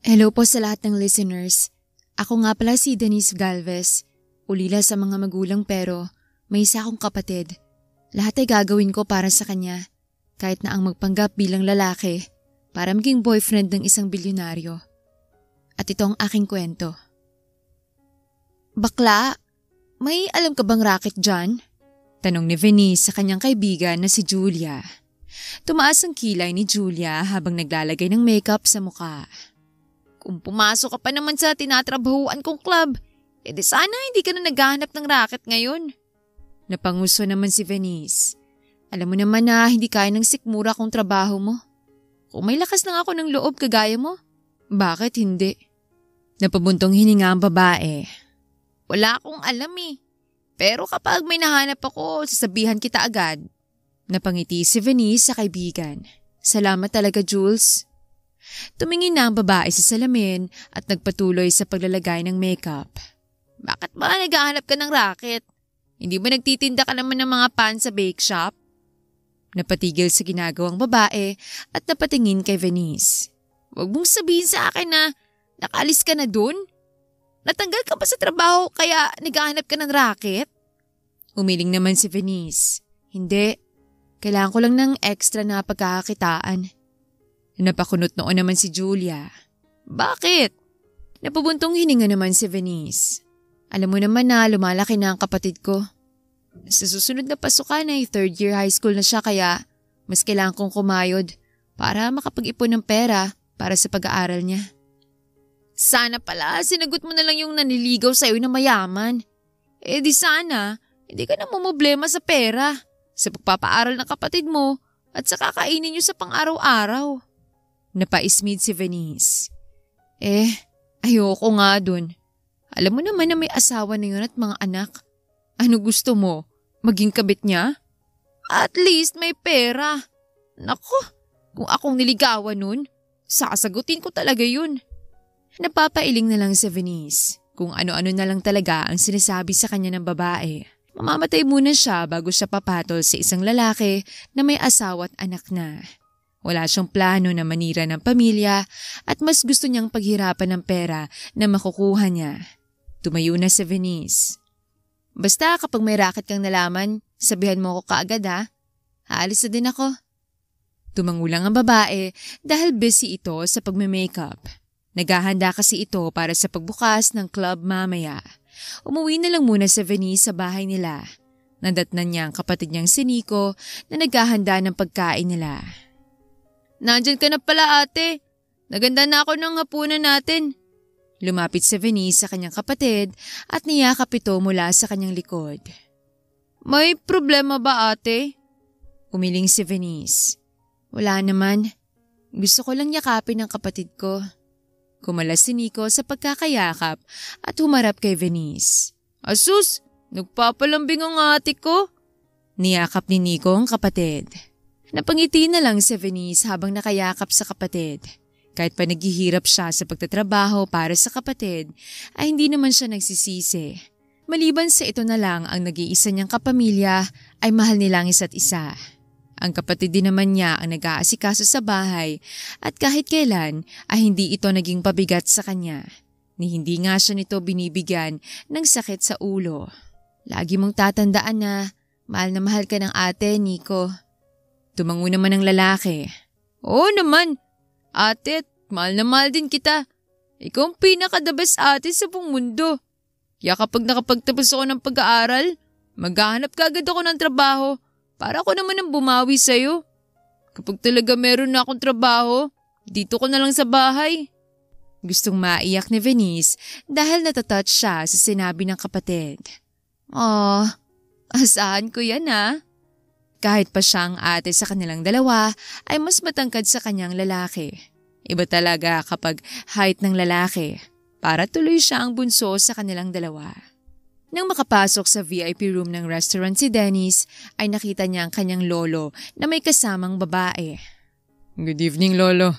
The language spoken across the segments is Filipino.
Hello po sa lahat ng listeners. Ako nga pala si Denise Galvez. Ulila sa mga magulang pero may isa akong kapatid. Lahat ay gagawin ko para sa kanya. Kahit na ang magpanggap bilang lalaki para maging boyfriend ng isang bilyonaryo. At ito ang aking kwento. Bakla, may alam ka bang racket dyan? Tanong ni Venice sa kanyang kaibigan na si Julia. Tumaas ang kilay ni Julia habang naglalagay ng makeup sa mukha. Kung pumasok ka pa naman sa tinatrabahuan kong club, edi sana hindi ka na naghahanap ng racket ngayon. Napanguso naman si Venice. Alam mo naman na hindi kaya ng sikmura kong trabaho mo. Kung may lakas lang ako ng loob kagaya mo, bakit hindi? Napabuntong hininga ang babae. Wala akong alam eh. Pero kapag may nahanap ako, sasabihan kita agad. Napangiti si Venice sa kaibigan. Salamat talaga, Jules. Tumingin na ang babae sa salamin at nagpatuloy sa paglalagay ng makeup. Bakit ba naghahanap ka ng racket? Hindi ba nagtitinda ka naman ng mga pan sa bake shop? Napatigil sa ginagawang babae at napatingin kay Venice. Huwag mong sabihin sa akin na nakaalis ka na dun? Natanggal ka ba sa trabaho kaya naghahanap ka ng racket? Umiling naman si Venice. Hindi. Kailangan ko lang ng extra na pagkakakitaan. Napakunot noon naman si Julia. Bakit? Napabuntong hininga naman si Venice. Alam mo naman na lumalaki na ang kapatid ko. Sa susunod na pasukan ay third year high school na siya kaya mas kailangan kong kumayod para makapag-ipon ng pera para sa pag-aaral niya. Sana pala sinagot mo na lang yung naniligaw sa'yo na mayaman. Eh di sana hindi ka na mamblema sa pera, sa pagpapaaral ng kapatid mo at sa kakainin niyo sa pang-araw-araw. Napaismid si Venice. Ayoko nga dun. Alam mo naman na may asawa na yun at mga anak. Ano gusto mo? Maging kabit niya? At least may pera. Naku, kung akong niligawan nun, sasagutin ko talaga yun. Napapailing na lang si Venice kung ano-ano na lang talaga ang sinasabi sa kanya ng babae. Mamamatay muna siya bago siya papatol sa isang lalaki na may asawa at anak na. Wala siyang plano na manira ng pamilya at mas gusto niyang paghirapan ng pera na makukuha niya. Tumayo na si Venice. Basta kapag may racket kang nalaman, sabihan mo ako kaagad ha. Haalis na din ako. Tumangulang ang babae dahil busy ito sa pagme-makeup. Naghahanda kasi ito para sa pagbukas ng club mamaya. Umuwi na lang muna si Venice sa bahay nila. Nadatnan niya ang kapatid niyang si Nico na naghahanda ng pagkain nila. Nandyan ka na pala ate. Naganda na ako ng hapunan natin. Lumapit si Venice sa kanyang kapatid at niyakap ito mula sa kanyang likod. May problema ba ate? Umiling si Venice. Wala naman. Gusto ko lang yakapin ang kapatid ko. Kumalas si Nico sa pagkakayakap at humarap kay Venice. Asus, nagpapalambing ang ate ko. Niyakap ni Nico ang kapatid. Napangiti na lang si Venice habang nakayakap sa kapatid. Kahit pa naghihirap siya sa pagtatrabaho para sa kapatid, ay hindi naman siya nagsisisi. Maliban sa ito na lang ang nag-iisa niyang kapamilya ay mahal nilang isa't isa. Ang kapatid din naman niya ang nag-aasikaso sa bahay at kahit kailan ay hindi ito naging pabigat sa kanya. Ni hindi nga siya nito binibigyan ng sakit sa ulo. Lagi mong tatandaan na mahal ka ng ate, Nico. Tumango naman ang lalaki. Oo naman. Ate, mahal na mahal din kita. Ikaw ang pinaka-the best ate sa buong mundo. Kaya kapag nakapagtapos ako ng pag-aaral, maghahanap ka agad ako ng trabaho para ako naman ang bumawi sa'yo. Kapag talaga meron na akong trabaho, dito ko na lang sa bahay. Gustong maiyak ni Venice dahil natatouch siya sa sinabi ng kapatid. Asahan ko yan ha. Kahit pa siyang ate sa kanilang dalawa ay mas matangkad sa kanyang lalaki. Iba talaga kapag height ng lalaki para tuloy siya ang bunso sa kanilang dalawa. Nang makapasok sa VIP room ng restaurant si Dennis ay nakita niya ang kanyang lolo na may kasamang babae. Good evening, lolo.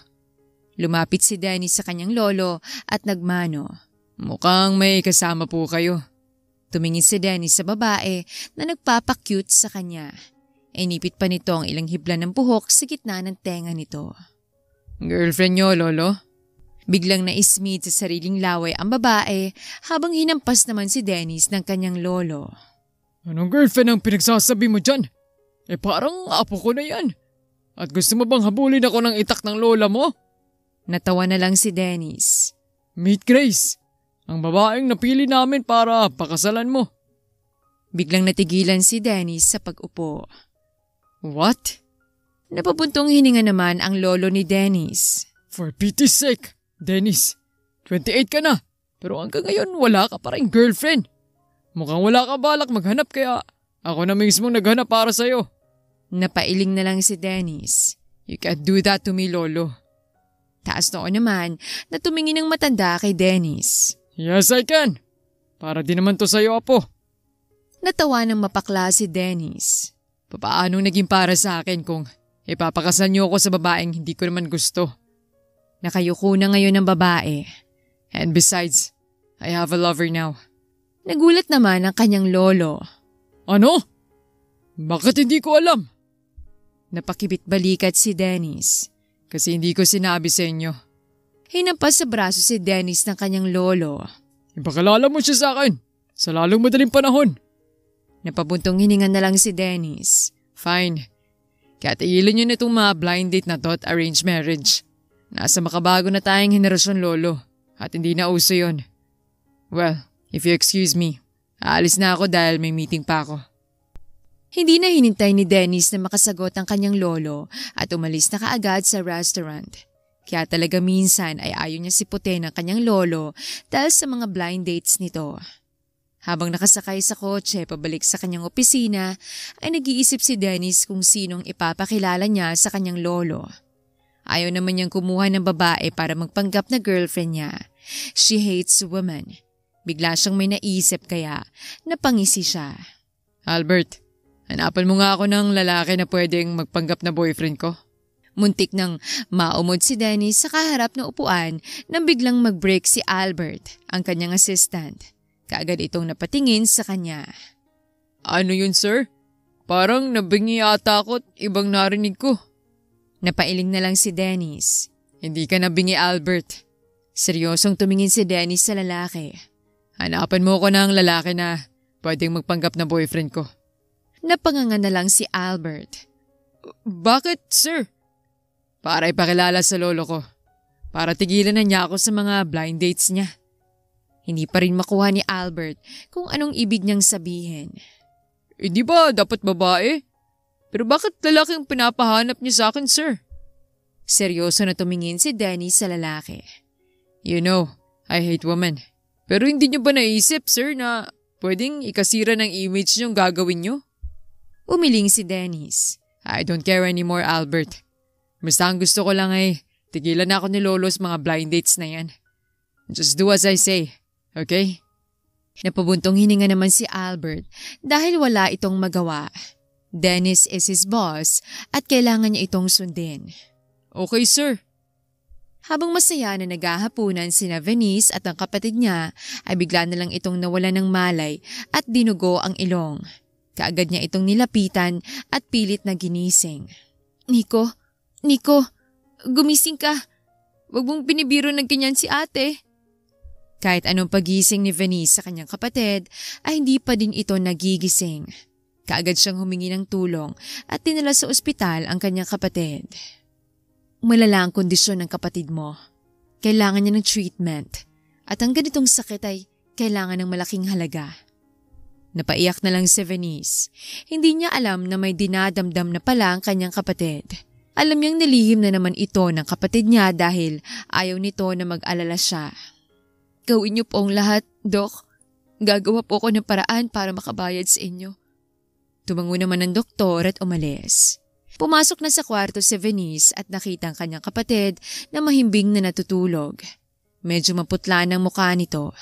Lumapit si Dennis sa kanyang lolo at nagmano. Mukhang may kasama po kayo. Tumingin si Dennis sa babae na nagpapakyut sa kanya. Inipit pa nito ang ilang hibla ng buhok sa gitna ng tenga nito. Girlfriend niyo, lolo? Biglang naismid sa sariling laway ang babae habang hinampas naman si Dennis ng kanyang lolo. Anong girlfriend ang pinagsasabi mo dyan? Parang apo ko na yan. At gusto mo bang habulin ako ng itak ng lola mo? Natawa na lang si Dennis. Meet Grace, ang babaeng napili namin para pakasalan mo. Biglang natigilan si Dennis sa pag-upo. What? Napabuntong hininga naman ang lolo ni Dennis. For pity's sake, Dennis, 28 ka na, pero hanggang ngayon wala ka pa rin girlfriend. Mukhang wala ka balak maghanap kaya ako na mismong naghanap para sa'yo. Napailing na lang si Dennis. You can't do that to me, lolo. Taas noon naman na tumingin ng matanda kay Dennis. Yes, I can. Para din naman to sa'yo, apo. Natawa ng mapakla si Dennis. Paano naging para sa akin kung ipapakasal niyo ako sa babaeng hindi ko naman gusto? Nakayuko na ngayon ng babae. And besides, I have a lover now. Nagulat naman ang kanyang lolo. Ano? Bakit hindi ko alam? Napakibit-balikat si Dennis. Kasi hindi ko sinabi sa inyo. Hinampas sa braso si Dennis ng kanyang lolo. Ipakalala mo siya sa akin sa lalong madaling panahon. Napabuntong hininga na lang si Dennis. Fine. Kaya tigilan niyo na itong mga blind date na to at arranged marriage. Nasa makabago na tayong henerasyon, lolo. At hindi na uso yun. Well, if you excuse me, aalis na ako dahil may meeting pa ako. Hindi na hinintay ni Dennis na makasagot ang kanyang lolo at umalis na kaagad sa restaurant. Kaya talaga minsan ay ayaw niya siputin ang kanyang lolo dahil sa mga blind dates nito. Habang nakasakay sa kotse pabalik sa kanyang opisina, ay nag-iisip si Dennis kung sinong ipapakilala niya sa kanyang lolo. Ayaw naman niyang kumuha ng babae para magpanggap na girlfriend niya. She hates women. Bigla siyang may naisip kaya napangisi siya. Albert, hanapan mo nga ako ng lalaki na pwedeng magpanggap na boyfriend ko. Muntik nang maumod si Dennis sa kaharap na upuan nang biglang mag-break si Albert, ang kanyang assistant. Kaagad itong napatingin sa kanya. Ano yun, sir? Parang nabingi ata ako at ibang narinig ko. Napailing na lang si Dennis. Hindi ka nabingi, Albert. Seryosong tumingin si Dennis sa lalaki. Hanapan mo ko ng lalaki na pwedeng magpanggap na boyfriend ko. Napanganga na lang si Albert. Bakit, sir? Para ipakilala sa lolo ko. Para tigilan na niya ako sa mga blind dates niya. Hindi pa rin makuha ni Albert kung anong ibig niyang sabihin. Di ba dapat babae? Pero bakit lalaki ang pinapahanap niya sa akin, sir? Seryoso na tumingin si Dennis sa lalaki. You know, I hate women. Pero hindi niyo ba naisip, sir, na pwedeng ikasira ng image niyong gagawin niyo? Umiling si Dennis. I don't care anymore, Albert. Basta ang gusto ko lang ay tigilan na ako ni Lolo sa mga blind dates na yan. Just do as I say, okay? Napabuntong hininga naman si Albert dahil wala itong magawa. Dennis is his boss at kailangan niya itong sundin. Okay, sir. Habang masaya na naghahapunan sina Venice at ang kapatid niya, ay bigla na lang itong nawala ng malay at dinugo ang ilong. Kaagad niya itong nilapitan at pilit na ginising. Nico, gumising ka. Huwag mong binibiro ng ganyan si ate. Kahit anong pagising ni Venice sa kanyang kapatid, ay hindi pa din ito nagigising. Kaagad siyang humingi ng tulong at dinala sa ospital ang kanyang kapatid. Malala ang kondisyon ng kapatid mo. Kailangan niya ng treatment. At ang ganitong sakit ay kailangan ng malaking halaga. Napaiyak na lang si Venice. Hindi niya alam na may dinadamdam na pala ang kanyang kapatid. Alam niyang nilihim na naman ito ng kapatid niya dahil ayaw nito na mag-alala siya. Gawin niyo po ang lahat, Dok. Gagawa po ako ng paraan para makabayad sa inyo. Tumango naman ang doktor at umalis. Pumasok na sa kwarto si Venice at nakita ang kanyang kapatid na mahimbing na natutulog. Medyo maputla ng mukha nito.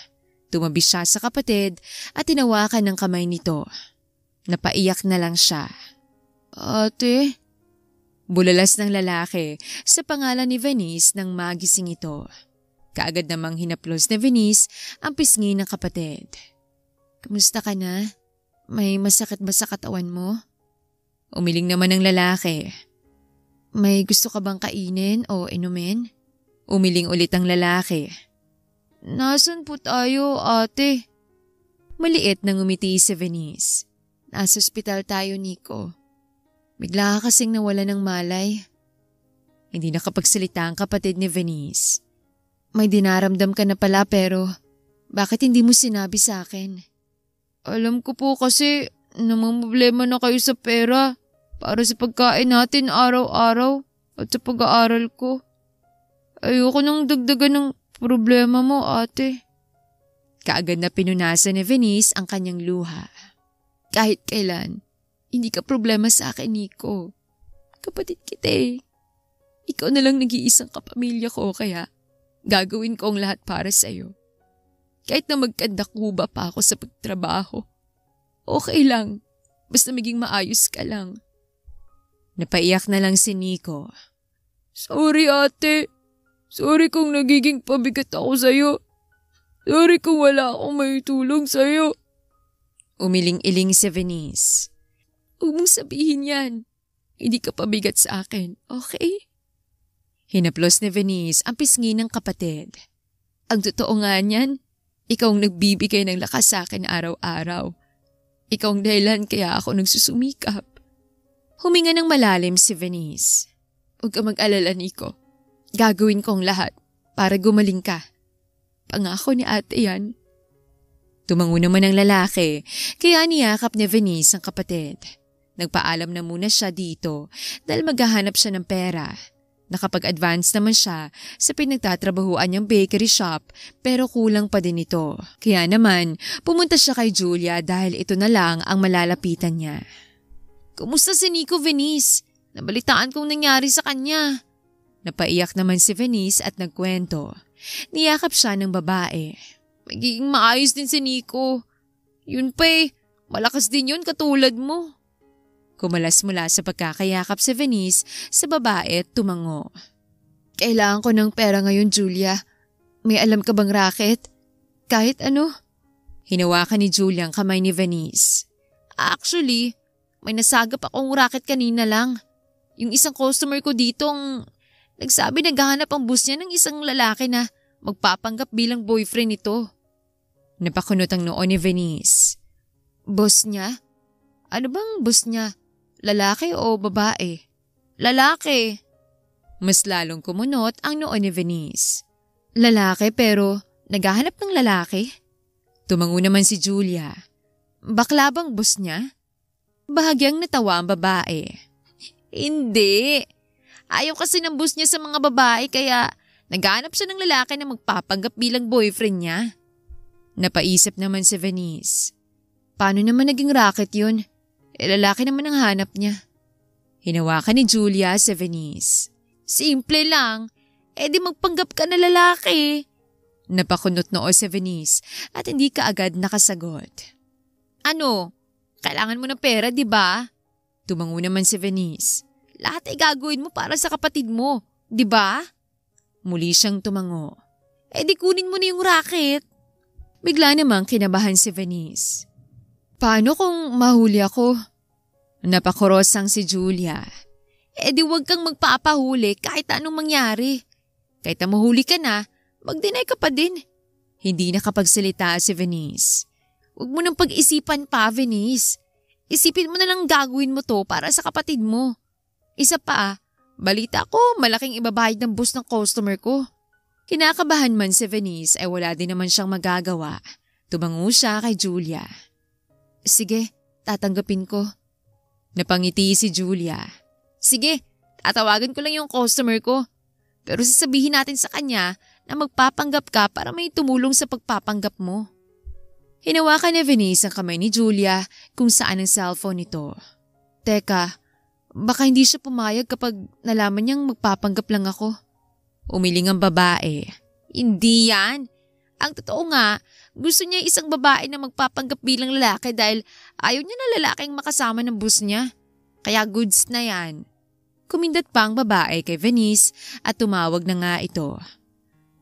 Tumabi siya sa kapatid at tinawakan ng kamay nito. Napaiyak na lang siya. Ate? Bulalas ng lalaki sa pangalan ni Venice nang magising ito. Kaagad namang hinaplos ni Venice ang pisngi ng kapatid. Kamusta ka na? May masakit ba sa katawan mo? Umiling naman ng lalaki. May gusto ka bang kainin o inumin? Umiling ulit ang lalaki. Nasaan po tayo, ate? Maliit nang umiti si Venice. Nasa ospital tayo, Nico. Bigla ka kasing nawala ng malay. Hindi nakapagsalita ang kapatid ni Venice. May dinaramdam ka na pala pero bakit hindi mo sinabi sa akin? Alam ko po kasi namang problema na kayo sa pera para sa pagkain natin araw-araw at sa pag-aaral ko. Ayoko nang dagdagan ng problema mo, ate. Kaagad na pinunasan ni Venice ang kanyang luha. Kahit kailan, hindi ka problema sa akin, Nico. Kapatid kita eh. Ikaw na lang nag-iisang kapamilya ko kaya gagawin ko ang lahat para sa'yo. Kahit na magkandakuba pa ako sa pagtrabaho. Okay lang, basta maging maayos ka lang. Napaiyak na lang si Nico. Sorry ate. Sorry kung nagiging pabigat ako sa'yo. Sorry kung wala akong may tulong sa'yo. Umiling-iling si Venice. Huwag mong sabihin yan. Hindi ka pabigat sa akin, okay? Hinaplos ni Venice ang pisngi ng kapatid. Ang totoo nga niyan, ikaw ang nagbibigay ng lakas sa akin araw-araw. Ikaw ang dahilan kaya ako nagsusumikap. Huminga ng malalim si Venice. Huwag ka mag-alala, Nico. Gagawin ko ang lahat para gumaling ka. Pangako ni ate yan. Tumango naman ang lalaki, kaya niyakap ni Venice ang kapatid. Nagpaalam na muna siya dito dahil maghahanap siya ng pera. Nakapag-advance naman siya sa pinagtatrabahuan niyang bakery shop pero kulang pa din ito. Kaya naman, pumunta siya kay Julia dahil ito na lang ang malalapitan niya. Kumusta si Nico, Venice? Nabalitaan kong nangyari sa kanya. Napaiyak naman si Venice at nagkwento. Niyakap siya ng babae. Magiging maayos din si Nico. Yun pa eh, malakas din yun katulad mo. Kumalas mula sa pagkakayakap si Venice sa babae at tumango. Kailangan ko ng pera ngayon, Julia. May alam ka bang racket? Kahit ano? Hinawakan ni Julia ang kamay ni Venice. Actually, may nasagap akong racket kanina lang. Yung isang customer ko dito ang nagsabi naghahanap ang boss niya ng isang lalaki na magpapanggap bilang boyfriend nito. Napakunot ang noo ni Venice. Boss niya? Ano bang boss niya? Lalaki o babae? Lalaki. Mas lalong kumunot ang noo ni Venice. Lalaki pero naghahanap ng lalaki? Tumango naman si Julia. Bakla bang boss niya? Bahagyang natawa ang babae. Hindi. Ayaw kasi ng boss niya sa mga babae kaya naghahanap siya ng lalaki na magpapanggap bilang boyfriend niya. Napaisip naman si Venice. Paano naman naging racket yun? Lalaki naman ang hanap niya. Hinawakan ni Julia si Venice. Simple lang. Di magpanggap ka na lalaki. Napakunot noo si Venice at hindi ka agad nakasagot. Ano? Kailangan mo ng pera, di ba? Tumango naman si Venice. Lahat ay gagawin mo para sa kapatid mo, di ba? Muli siyang tumango. Di kunin mo na yung racket. Bigla namang kinabahan si Venice. Paano kung mahuli ako? Napakurosang si Julia. Di wag kang magpapahuli kahit anong mangyari. Kahit na mahuli ka na, mag-deny ka pa din. Hindi nakapagsalita si Venice. Huwag mo nang pag-isipan pa, Venice. Isipin mo na lang gagawin mo to para sa kapatid mo. Isa pa, balita ko malaking ibabayad ng boss ng customer ko. Kinakabahan man si Venice ay wala din naman siyang magagawa. Tumango siya kay Julia. Sige, tatanggapin ko. Napangiti si Julia. Sige, tatawagan ko lang yung customer ko. Pero sasabihin natin sa kanya na magpapanggap ka para may tumulong sa pagpapanggap mo. Hinawakan ni Venice ang kamay ni Julia kung saan ang cellphone nito. Teka, baka hindi siya pumayag kapag nalaman niyang magpapanggap lang ako. Umiling ang babae. Hindi yan. Ang totoo nga, gusto niya isang babae na magpapanggap bilang lalaki dahil ayaw niya na lalaking makasama ng boss niya. Kaya goods na yan. Kumindat pa ang babae kay Venice at tumawag na nga ito.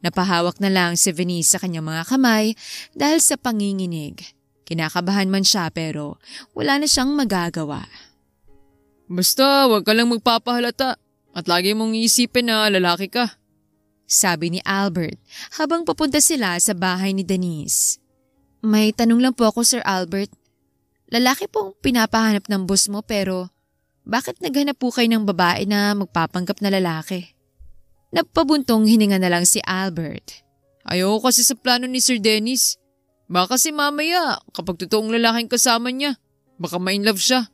Napahawak na lang si Venice sa kanyang mga kamay dahil sa panginginig. Kinakabahan man siya pero wala na siyang magagawa. Basta wag ka lang magpapahalata at lagi mong iisipin na lalaki ka. sabi ni Albert habang papunta sila sa bahay ni Denise. May tanong lang po ako, Sir Albert. Lalaki pong pinapahanap ng boss mo pero bakit naghanap po kayo ng babae na magpapanggap na lalaki? Napabuntong hininga na lang si Albert. Ayoko kasi sa plano ni Sir Dennis. Baka kasi mamaya kapag totoong lalaking kasama niya, baka ma-inlove siya.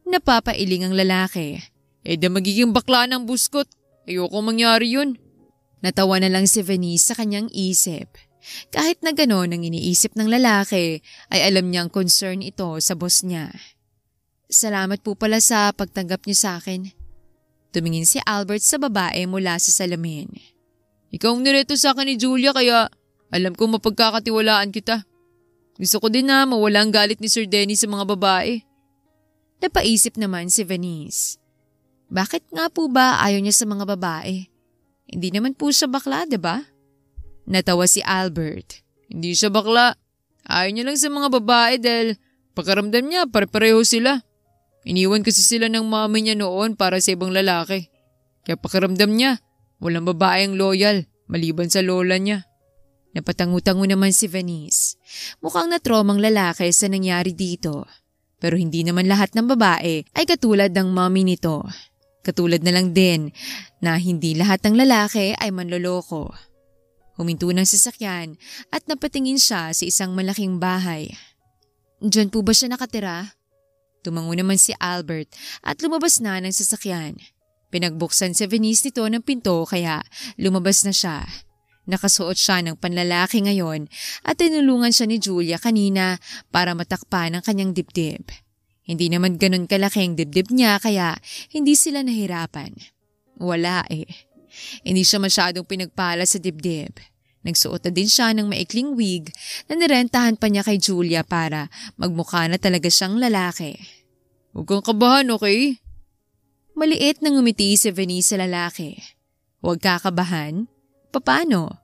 Napapailing ang lalaki. Da magiging bakla ng buskot. Ayoko mangyari yun. Natawa na lang si Venice sa kanyang isip. Kahit na gano'n ang iniisip ng lalaki, ay alam niyang concern ito sa boss niya. Salamat po pala sa pagtanggap niyo sa akin. Tumingin si Albert sa babae mula sa salamin. Ikaw ang nireto sa akin ni Julia kaya alam kong mapagkakatiwalaan kita. Gusto ko din na mawala ang galit ni Sir Dennis sa mga babae. Napaisip naman si Venice. Bakit nga po ba ayaw niya sa mga babae? Hindi naman po siya bakla, diba? Natawa si Albert. Hindi siya bakla. Ayaw niya lang sa mga babae dahil pakaramdam niya pare-pareho sila. Iniwan kasi sila ng mami niya noon para sa ibang lalaki. Kaya pakaramdam niya, walang babaeng loyal maliban sa lola niya. Napatangu-tango naman si Venice. Mukhang natromang lalaki sa nangyari dito. Pero hindi naman lahat ng babae ay katulad ng mami nito. Katulad na lang din na hindi lahat ng lalaki ay manloloko. Huminto ng sasakyan at napatingin siya sa isang malaking bahay. Diyan po ba siya nakatira? Tumango naman si Albert at lumabas na ng sasakyan. Pinagbuksan si Venice nito ng pinto kaya lumabas na siya. Nakasuot siya ng panlalaki ngayon at tinulungan siya ni Julia kanina para matakpan ang kanyang dibdib. Hindi naman ganun kalaking dibdib niya kaya hindi sila nahirapan. Wala eh. Hindi siya masyadong pinagpala sa dibdib. Nagsuot na din siya ng maikling wig na nirentahan pa niya kay Julia para magmukha na talaga siyang lalaki. Huwag kang kabahan, okay? Maliit na ngumiti si Venice sa lalaki. Huwag kakabahan? Paano?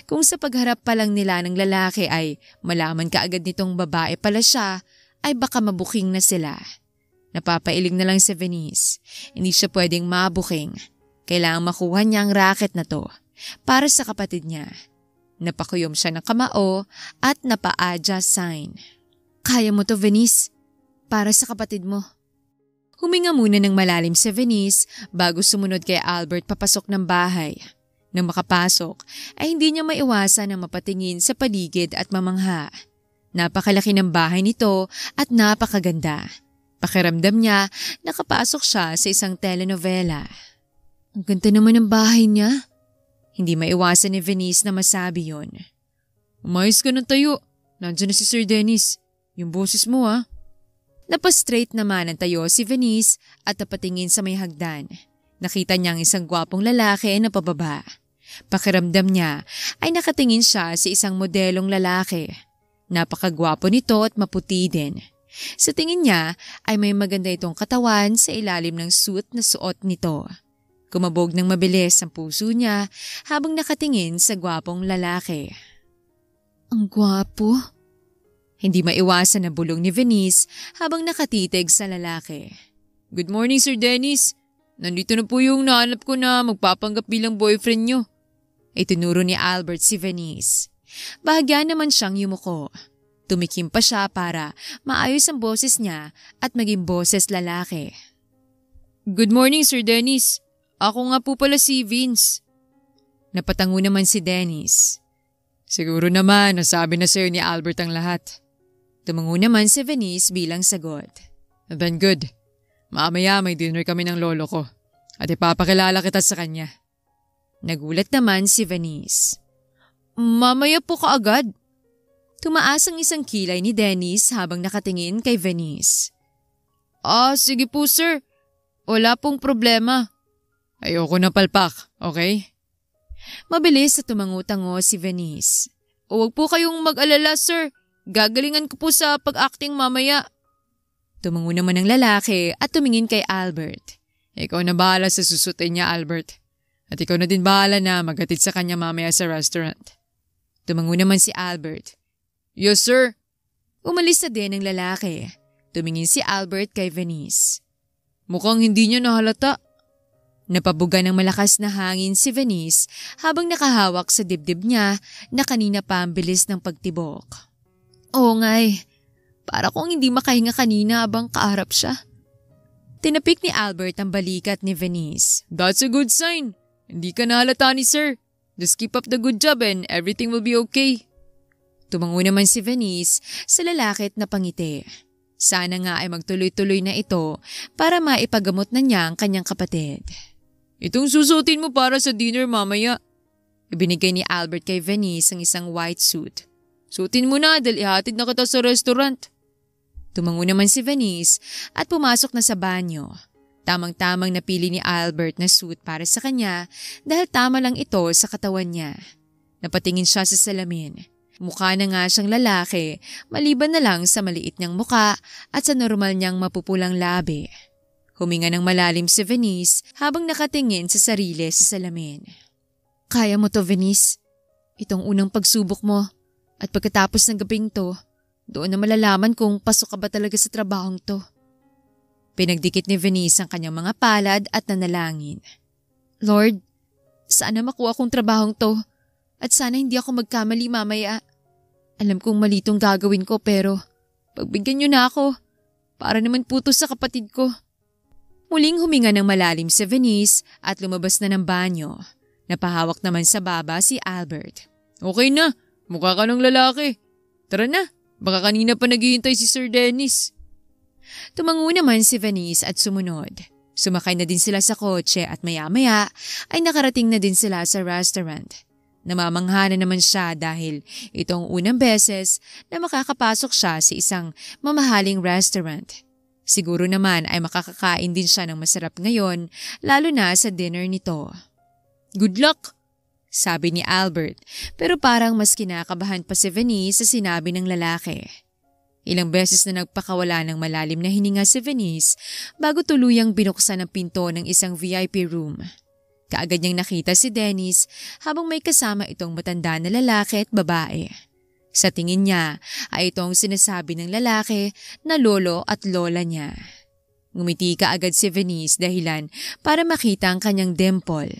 Kung sa pagharap pa lang nila ng lalaki ay malaman kaagad nitong babae pala siya, ay baka mabuking na sila. Napapailing na lang si Venice. Hindi siya pwedeng mabuking. Kailangang makuha niya ang racket na to para sa kapatid niya. Napakuyom siya ng kamao at napa-adya sign. Kaya mo to, Venice. Para sa kapatid mo. Huminga muna ng malalim si Venice bago sumunod kay Albert papasok ng bahay. Nang makapasok ay hindi niya maiwasan na mapatingin sa paligid at mamangha. Napakalaki ng bahay nito at napakaganda. Pakiramdam niya nakapasok siya sa isang telenovela. Ang ganda naman ng bahay niya. Hindi maiwasan ni Venice na masabi yon. Umayos ka ng tayo. Nandiyan na si Sir Dennis. Yung boses mo ha. Napastraight naman ang tayo si Venice at napatingin sa may hagdan. Nakita niya ang isang gwapong lalaki na pababa. Pakiramdam niya ay nakatingin siya sa isang modelong lalaki. Napakagwapo nito at maputi din. Sa tingin niya ay may maganda itong katawan sa ilalim ng suit na suot nito. Kumabog ng mabilis ang puso niya habang nakatingin sa gwapong lalaki. Ang gwapo? Hindi maiwasan na bulong ni Venice habang nakatitig sa lalaki. Good morning, Sir Dennis. Nandito na po yung nahanap ko na magpapanggap bilang boyfriend nyo. Itinuro ni Albert si Venice. Bahagya naman siyang yumuko. Tumikim pa siya para maayos ang boses niya at maging boses lalaki. Good morning, Sir Dennis. Ako nga po pala si Vince. Napatango naman si Dennis. Siguro naman nasabi na sa'yo ni Albert ang lahat. Tumango naman si Venice bilang sagot. Then good. Mamaya may dinner kami ng lolo ko at ipapakilala kita sa kanya. Nagulat naman si Venice. Mamaya po kaagad. Tumaas ang isang kilay ni Dennis habang nakatingin kay Venice. Sige po sir. Wala pong problema. Ayoko na palpak, okay? Mabilis sa tumango-tango si Venice. Huwag po kayong mag-alala sir. Gagalingan ko po sa pag-acting mamaya. Tumango naman ang lalaki at tumingin kay Albert. Ikaw na bahala sa susutin niya, Albert. At ikaw na din bahala na maghatid sa kanya mamaya sa restaurant. Tumango naman si Albert. Yes, sir. Umalis na din ang lalaki. Tumingin si Albert kay Venice. Mukhang hindi niya nahalata. Napabuga ng malakas na hangin si Venice habang nakahawak sa dibdib niya na kanina pa ang bilis ng pagtibok. Oo nga'y, para kung hindi makahinga kanina habang kaharap siya. Tinapik ni Albert ang balikat ni Venice. That's a good sign. Hindi ka nahalata ni sir. Just keep up the good job and everything will be okay. Tumango naman si Venice sa lalaki at napangiti. Sana nga ay magtuloy-tuloy na ito para maipagamot na niya ang kanyang kapatid. Itong susutin mo para sa dinner mamaya. Ibinigay ni Albert kay Venice ang isang white suit. Suotin mo na dahil ihatid na kita sa restaurant. Tumango naman si Venice at pumasok na sa banyo. Tamang-tamang napili ni Albert na suit para sa kanya dahil tama lang ito sa katawan niya. Napatingin siya sa salamin. Mukha na nga siyang lalaki maliban na lang sa maliit niyang muka at sa normal niyang mapupulang labi. Huminga ng malalim si Venice habang nakatingin sa sarili sa salamin. Kaya mo to, Venice. Itong unang pagsubok mo at pagkatapos ng gabing to, doon na malalaman kung pasok ka ba talaga sa trabahong to. Pinagdikit ni Venice ang kanyang mga palad at nanalangin. Lord, sana makuha kong trabahong to at sana hindi ako magkamali mamaya. Alam kong mali itong gagawin ko pero pagbigyan niyo na ako para naman puto sa kapatid ko. Muling huminga ng malalim si Venice at lumabas na ng banyo. Napahawak naman sa baba si Albert. Okay na, mukha ka ng lalaki. Tara na, baka kanina pa naghihintay si Sir Dennis. Tumango naman si Venice at sumunod. Sumakay na din sila sa kotse at maya-maya ay nakarating na din sila sa restaurant. Namamangha na naman siya dahil itong unang beses na makakapasok siya sa isang mamahaling restaurant. Siguro naman ay makakakain din siya ng masarap ngayon, lalo na sa dinner nito. Good luck, sabi ni Albert, pero parang mas kinakabahan pa si Venice sa sinabi ng lalaki. Ilang beses na nagpakawala ng malalim na hininga si Venice bago tuluyang binuksan ang pinto ng isang VIP room. Kaagad niyang nakita si Dennis habang may kasama itong matanda na lalaki at babae. Sa tingin niya ay ito ang sinasabi ng lalaki na lolo at lola niya. Ngumiti kaagad si Venice dahilan para makita ang kanyang dimple.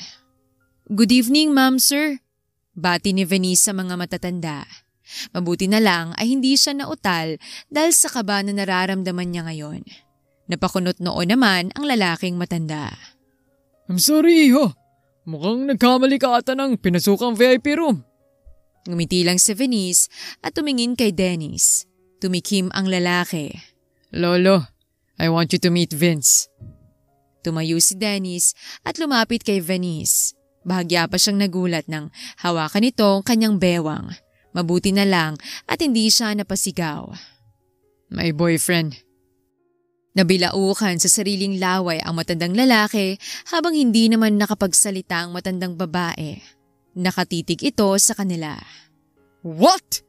Good evening, ma'am, sir. Bati ni Venice sa mga matatanda. Mabuti na lang ay hindi siya nautal dahil sa kaba na nararamdaman niya ngayon. Napakunot noon naman ang lalaking matanda. I'm sorry, iho. Mukhang nagkamali ka ata ng pinasukang VIP room. Ngumiti lang si Venice at tumingin kay Dennis. Tumikim ang lalaki. Lolo, I want you to meet Vince. Tumayo si Dennis at lumapit kay Venice. Bahagya pa siyang nagulat nang hawakan nito ang kanyang bewang. Mabuti na lang at hindi siya napasigaw. My boyfriend. Nabilaukan sa sariling laway ang matandang lalaki habang hindi naman nakapagsalita ang matandang babae. Nakatitig ito sa kanila. What?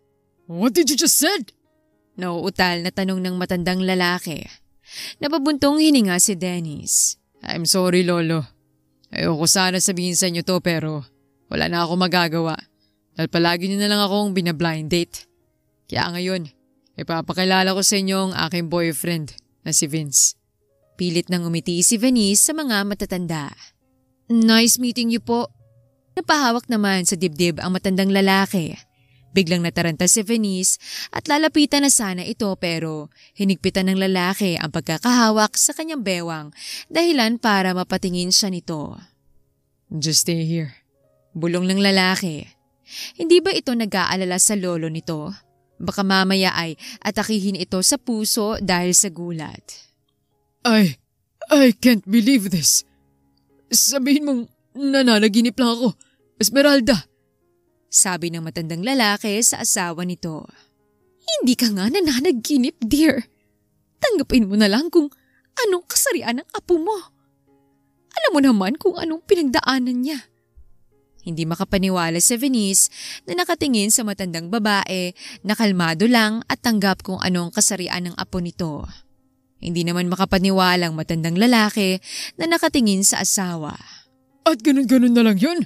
What did you just said? Nauutal na tanong ng matandang lalaki. Napabuntong hininga si Dennis. I'm sorry, Lolo. Ayoko sana sabihin sa inyo to pero wala na ako magagawa. Dahil palagi niyo na lang akong binablind date. Kaya ngayon, ipapakilala ko sa inyo ang aking boyfriend na si Vince. Pilit nang umiti si Venice sa mga matatanda. Nice meeting you po. Napahawak naman sa dibdib ang matandang lalaki. Biglang nataranta si Venice at lalapitan na sana ito pero hinigpitan ng lalaki ang pagkakahawak sa kanyang bewang dahilan para mapatingin siya nito. Just stay here. Bulong ng lalaki. Hindi ba ito nag-aalala sa lolo nito? Baka mamaya ay atakihin ito sa puso dahil sa gulat. I can't believe this. Sabihin mong nananaginip lang ako, Esmeralda. Sabi ng matandang lalaki sa asawa nito. Hindi ka nga nananaginip, dear. Tanggapin mo na lang kung anong kasarian ng apo mo. Alam mo naman kung anong pinagdaanan niya. Hindi makapaniwala si Venice na nakatingin sa matandang babae na kalmado lang at tanggap kung anong kasarian ng apo nito. Hindi naman makapaniwalang matandang lalaki na nakatingin sa asawa. At ganun-ganun na lang yun?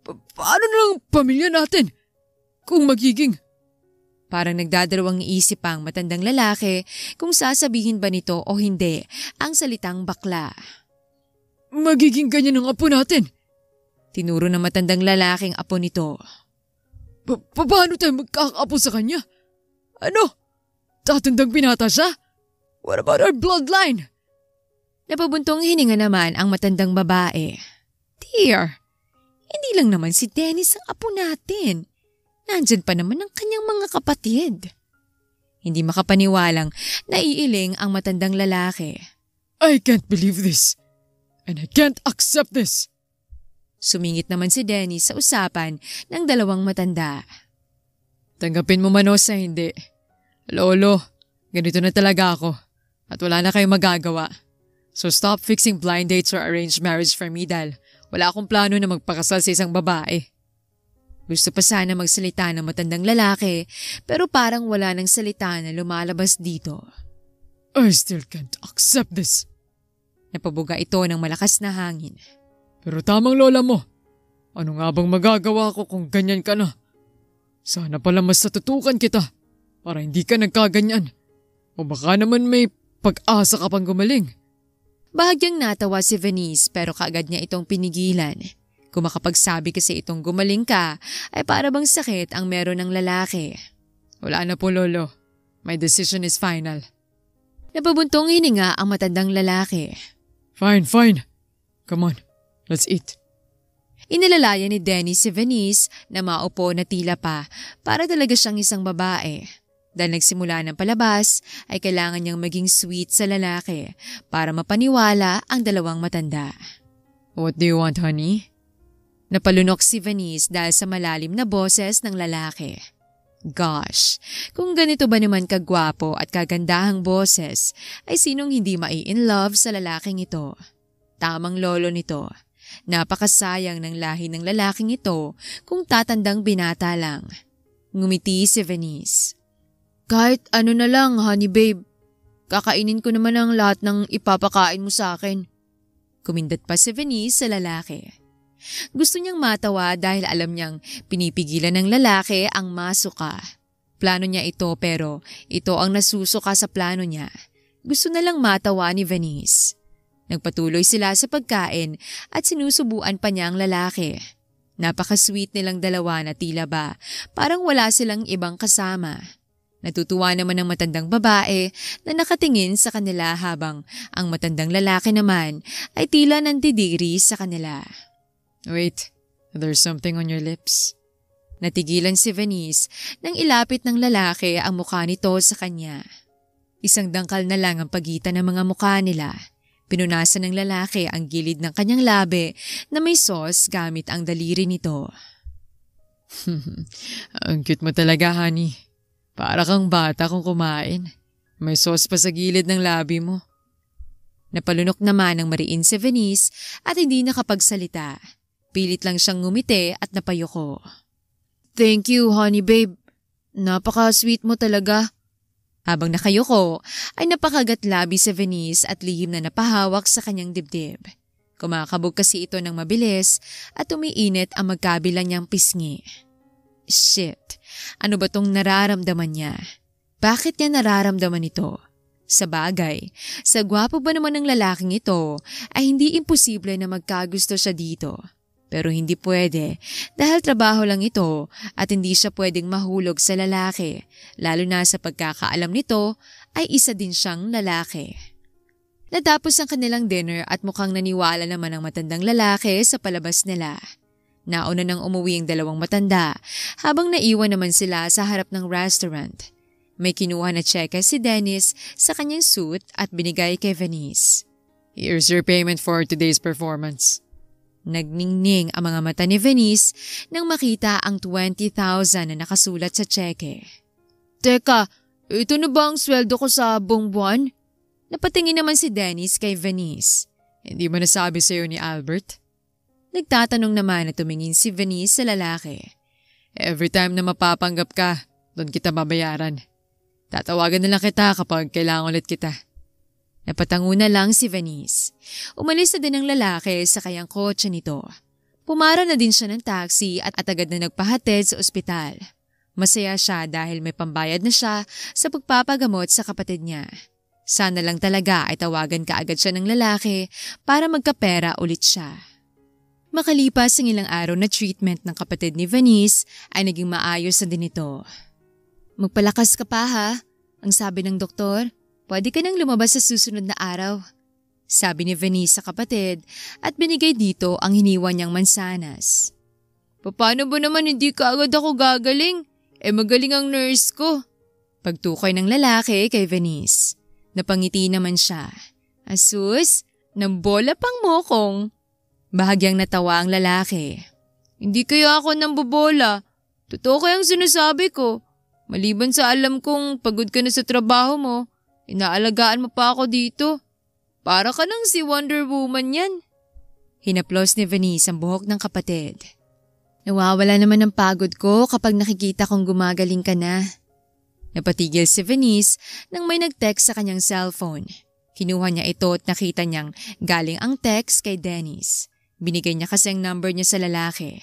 Paano na lang pamilya natin? Kung magiging... Parang nagdadalawang isip ang matandang lalaki kung sasabihin ba nito o hindi ang salitang bakla. magiging ganyan ang apo natin. Tinuro ng matandang lalaking apo nito. Paano tayo magkakaapo sa kanya? Ano? Tatandang binata siya? What about our bloodline? Napabuntong hininga naman ang matandang babae. Dear, hindi lang naman si Dennis ang apo natin. Nandyan pa naman ang kanyang mga kapatid. Hindi makapaniwalang naiiling ang matandang lalaki. I can't believe this. And I can't accept this. Sumingit naman si Dennis sa usapan ng dalawang matanda. Tanggapin mo man o sa hindi. Lolo, ganito na talaga ako at wala na kayong magagawa. So stop fixing blind dates or arranged marriage for me dahil wala akong plano na magpakasal sa isang babae. Gusto pa sana magsalita ng matandang lalaki pero parang wala nang salita na lumalabas dito. I still can't accept this. Napabuga ito ng malakas na hangin. Pero tamang lola mo. Ano nga bang magagawa ko kung ganyan ka na? Sana pala mas natutukan kita para hindi ka nagkaganyan. O baka naman may pag-asa ka pang gumaling. Bahagyang natawa si Venice pero kaagad niya itong pinigilan. Kung makapagsabi kasi itong gumaling ka ay para bang sakit ang meron ng lalaki. Wala na po lolo. My decision is final. Napabuntong hininga ang matandang lalaki. Fine. Come on. Let's eat. Inilalayan ni Dennis si Venice na maupo na tila pa para talaga siyang isang babae. Dahil nagsimula ng palabas ay kailangan niyang maging sweet sa lalaki para mapaniwala ang dalawang matanda. What do you want, honey? Napalunok si Venice dahil sa malalim na boses ng lalaki. Gosh, kung ganito ba naman kagwapo at kagandahang boses ay sinong hindi mai-in love sa lalaking ito? Tamang lolo nito. Napakasayang ng lahi ng lalaking ito kung tatandang binata lang. Ngumiti si Venice. Kahit ano na lang, honey babe. Kakainin ko naman ang lahat ng ipapakain mo sa akin. Kumindat pa si Venice sa lalaki. Gusto niyang matawa dahil alam niyang pinipigilan ng lalaki ang masuka. Plano niya ito pero ito ang nasusuka sa plano niya. Gusto na lang matawa ni Venice. Nagpatuloy sila sa pagkain at sinusubuan pa niya ang lalaki. Napaka-sweet nilang dalawa na tila ba, parang wala silang ibang kasama. Natutuwa naman ang matandang babae na nakatingin sa kanila habang ang matandang lalaki naman ay tila nandidiri sa kanila. Wait, there's something on your lips. Natigilan si Venice nang ilapit ng lalaki ang mukha nito sa kanya. Isang dangkal na lang ang pagitan ng mga mukha nila. Pinunasan ng lalaki ang gilid ng kanyang labi na may sauce gamit ang daliri nito. Ang cute mo talaga, honey. Para kang bata kung kumain. May sauce pa sa gilid ng labi mo. Napalunok naman ng mariin si Venice at hindi nakapagsalita. Pilit lang siyang ngumiti at napayuko. Thank you, honey babe. Napaka-sweet mo talaga. Habang nakayuko, ay napakagat labi si Venice at lihim na napahawak sa kanyang dibdib. Kumakabog kasi ito ng mabilis at umiinit ang magkabilang niyang pisngi. Shit, ano ba tong nararamdaman niya? Bakit niya nararamdaman ito? Sa bagay, sa gwapo ba naman ng lalaking ito ay hindi imposible na magkagusto siya dito. Pero hindi pwede dahil trabaho lang ito at hindi siya pwedeng mahulog sa lalaki, lalo na sa pagkakaalam nito ay isa din siyang lalaki. Natapos ang kanilang dinner at mukhang naniwala naman ang matandang lalaki sa palabas nila. Nauna nang umuwi ang dalawang matanda habang naiwan naman sila sa harap ng restaurant. May kinuha na tseke si Dennis sa kanyang suit at binigay kay Venice. Here's your payment for today's performance. Nagningning ang mga mata ni Venice nang makita ang 20,000 na nakasulat sa tseke. Teka, ito na ba ang sweldo ko sa buong buwan? Napatingin naman si Dennis kay Venice. Hindi mo nasabi sa'yo ni Albert? Nagtatanong naman na tumingin si Venice sa lalaki. Every time na mapapanggap ka, doon kita babayaran. Tatawagan na lang kita kapag kailangan ulit kita. Napatango na lang si Venice. Umalis na din ang lalaki sa kayang kotse nito. Pumara na din siya ng taxi at agad na nagpahatid sa ospital. Masaya siya dahil may pambayad na siya sa pagpapagamot sa kapatid niya. Sana lang talaga ay tawagan kaagad siya ng lalaki para magkapera ulit siya. Makalipas ang ilang araw na treatment ng kapatid ni Venice ay naging maayos na din ito. Magpalakas ka pa ha, ang sabi ng doktor, pwede ka nang lumabas sa susunod na araw. Sabi ni Venice sa kapatid at binigay dito ang hiniwa niyang mansanas. Paano ba naman hindi kaagad ako gagaling? Magaling ang nurse ko. Pagtukoy ng lalaki kay Venice. Napangiti naman siya. Asus, ng bola pang mokong. Bahagyang natawa ang lalaki. Hindi kaya ako nambobola. Totoo kayang sinasabi ko. Maliban sa alam kong pagod ka na sa trabaho mo, inaalagaan mo pa ako dito. Para ka nang si Wonder Woman yan. Hinaplos ni Venice ang buhok ng kapatid. Nawawala naman ang pagod ko kapag nakikita kong gumagaling ka na. Napatigil si Venice nang may nag-text sa kanyang cellphone. Kinuha niya ito at nakita niyang galing ang text kay Dennis. Binigay niya kasi ang number niya sa lalaki.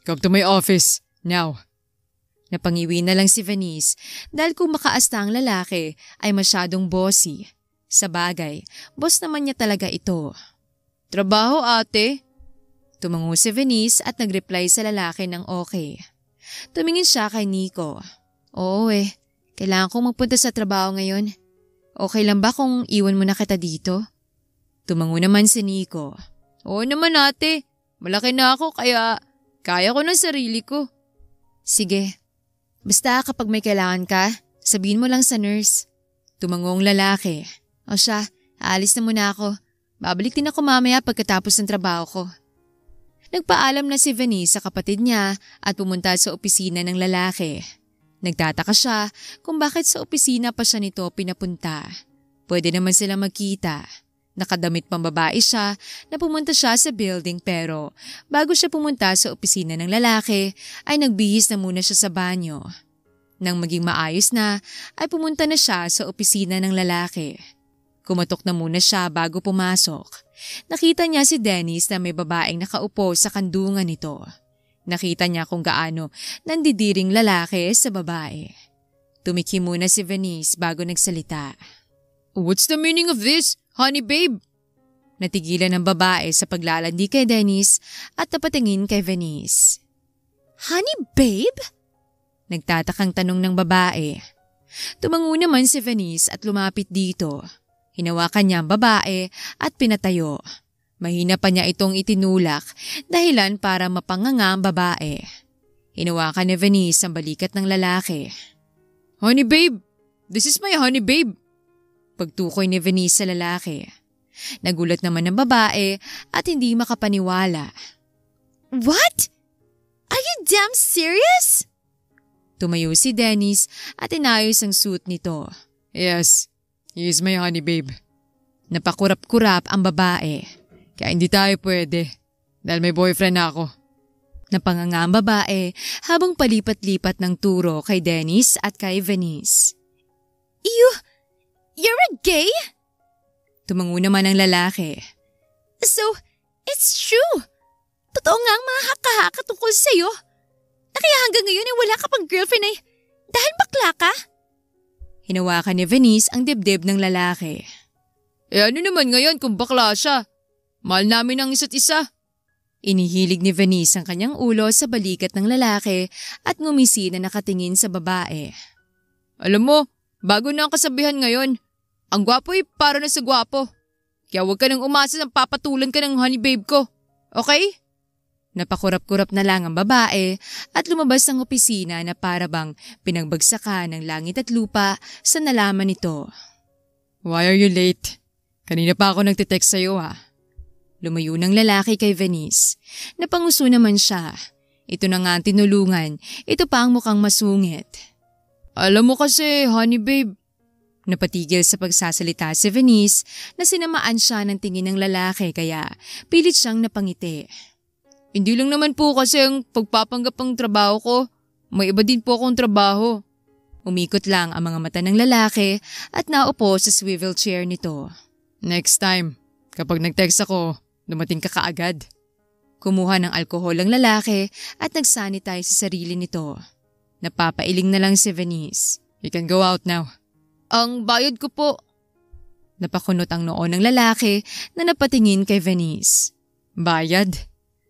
Come to my office, now. Napangiwi na lang si Venice dahil kung makaasta ang lalaki ay masyadong bossy. Sa bagay, boss naman niya talaga ito. Trabaho ate? Tumango si Venice at nag-reply sa lalaki ng okay. Tumingin siya kay Nico. Oo kailangan kong magpunta sa trabaho ngayon. Okay lang ba kung iwan mo na kita dito? Tumango naman si Nico. Oo naman ate, malaki na ako kaya kaya ko ng sarili ko. Sige, basta kapag may kailangan ka, sabihin mo lang sa nurse. Tumango ang lalaki. O siya, aalis na muna ako. Babalik din ako mamaya pagkatapos ng trabaho ko. Nagpaalam na si Venice sa kapatid niya at pumunta sa opisina ng lalaki. Nagtataka siya kung bakit sa opisina pa siya nito pinapunta. Pwede naman sila magkita. Nakadamit pang babae siya na pumunta siya sa building pero bago siya pumunta sa opisina ng lalaki ay nagbihis na muna siya sa banyo. Nang maging maayos na ay pumunta na siya sa opisina ng lalaki. Kumatok na muna siya bago pumasok. Nakita niya si Dennis na may babaeng nakaupo sa kandungan nito. Nakita niya kung gaano nandidiring lalaki sa babae. Tumiki muna si Venice bago nagsalita. What's the meaning of this, honey babe? Natigilan ng babae sa paglalandi kay Dennis at napatingin kay Venice. Honey babe? Nagtatakang tanong ng babae. Tumango naman si Venice at lumapit dito. Hinawakan niya ang babae at pinatayo. Mahina pa niya itong itinulak dahilan para mapanganga ang babae. Hinawakan ni Venice ang balikat ng lalaki. Honey babe, this is my honey babe. Pagtukoy ni Venice sa lalaki. Nagulat naman ng babae at hindi makapaniwala. What? Are you damn serious? Tumayo si Dennis at inayos ang suit nito. Yes, he is my honey babe. Napakurap-kurap ang babae. Kaya hindi tayo pwede dahil may boyfriend na ako. Napanganga ang babae habang palipat-lipat ng turo kay Dennis at kay Venice. You're a gay? Tumango naman ang lalaki. So, it's true. Totoo nga ang mga haka-haka tungkol sa'yo. Na kaya hanggang ngayon ay wala ka pang girlfriend ay dahil bakla ka? Hinawakan ni Venice ang dibdib ng lalaki. Ano naman ngayon kung bakla siya? Mahal namin ang isa't isa. Inihilig ni Venice ang kanyang ulo sa balikat ng lalaki at ngumisi na nakatingin sa babae. Alam mo, bago na ang kasabihan ngayon. Ang gwapo ay para na sa gwapo. Kaya huwag ka nang umasa ng papatulan ka ng honey babe ko. Okay? Napakurap-kurap na lang ang babae at lumabas ng opisina na para bang pinagbagsakan ng langit at lupa sa nalaman nito. Why are you late? Kanina pa ako nagtitext sa'yo ha. Lumayo ng lalaki kay Venice. Napanguso naman siya. Ito na nga ang tinulungan. Ito pa ang mukhang masungit. Alam mo kasi, honey babe. Napatigil sa pagsasalita si Venice na sinamaan siya ng tingin ng lalaki kaya pilit siyang napangiti. Hindi lang naman po kasi ang pagpapanggap ng trabaho ko. May iba din po akong trabaho. Umikot lang ang mga mata ng lalaki at naupo sa swivel chair nito. Next time, kapag nag-text ako, dumating ka kaagad. Kumuha ng alkohol ang lalaki at nagsanitize sa sarili nito. Napapailing na lang si Venice. You can go out now. Ang bayad ko po. Napakunot ang noo ng lalaki na napatingin kay Venice. Bayad?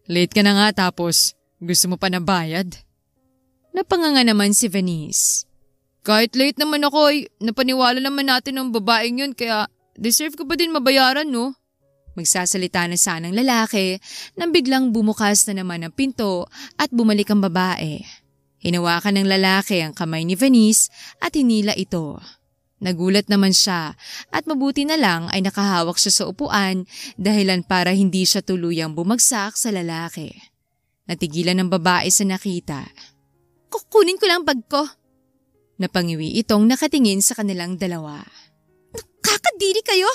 Late ka na nga tapos gusto mo pa na bayad? Napanganga naman si Venice. Kahit late naman ako ay napaniwala naman natin ng babaeng yun kaya deserve ko ba din mabayaran no? Magsasalita na sanang lalaki nang biglang bumukas na naman ang pinto at bumalik ang babae. Hinawakan ng lalaki ang kamay ni Venice at hinila ito. Nagulat naman siya at mabuti na lang ay nakahawak siya sa upuan dahilan para hindi siya tuluyang bumagsak sa lalaki. Natigilan ng babae sa nakita. Kukunin ko lang bag ko. Napangiwi itong nakatingin sa kanilang dalawa. Nakakadiri kayo!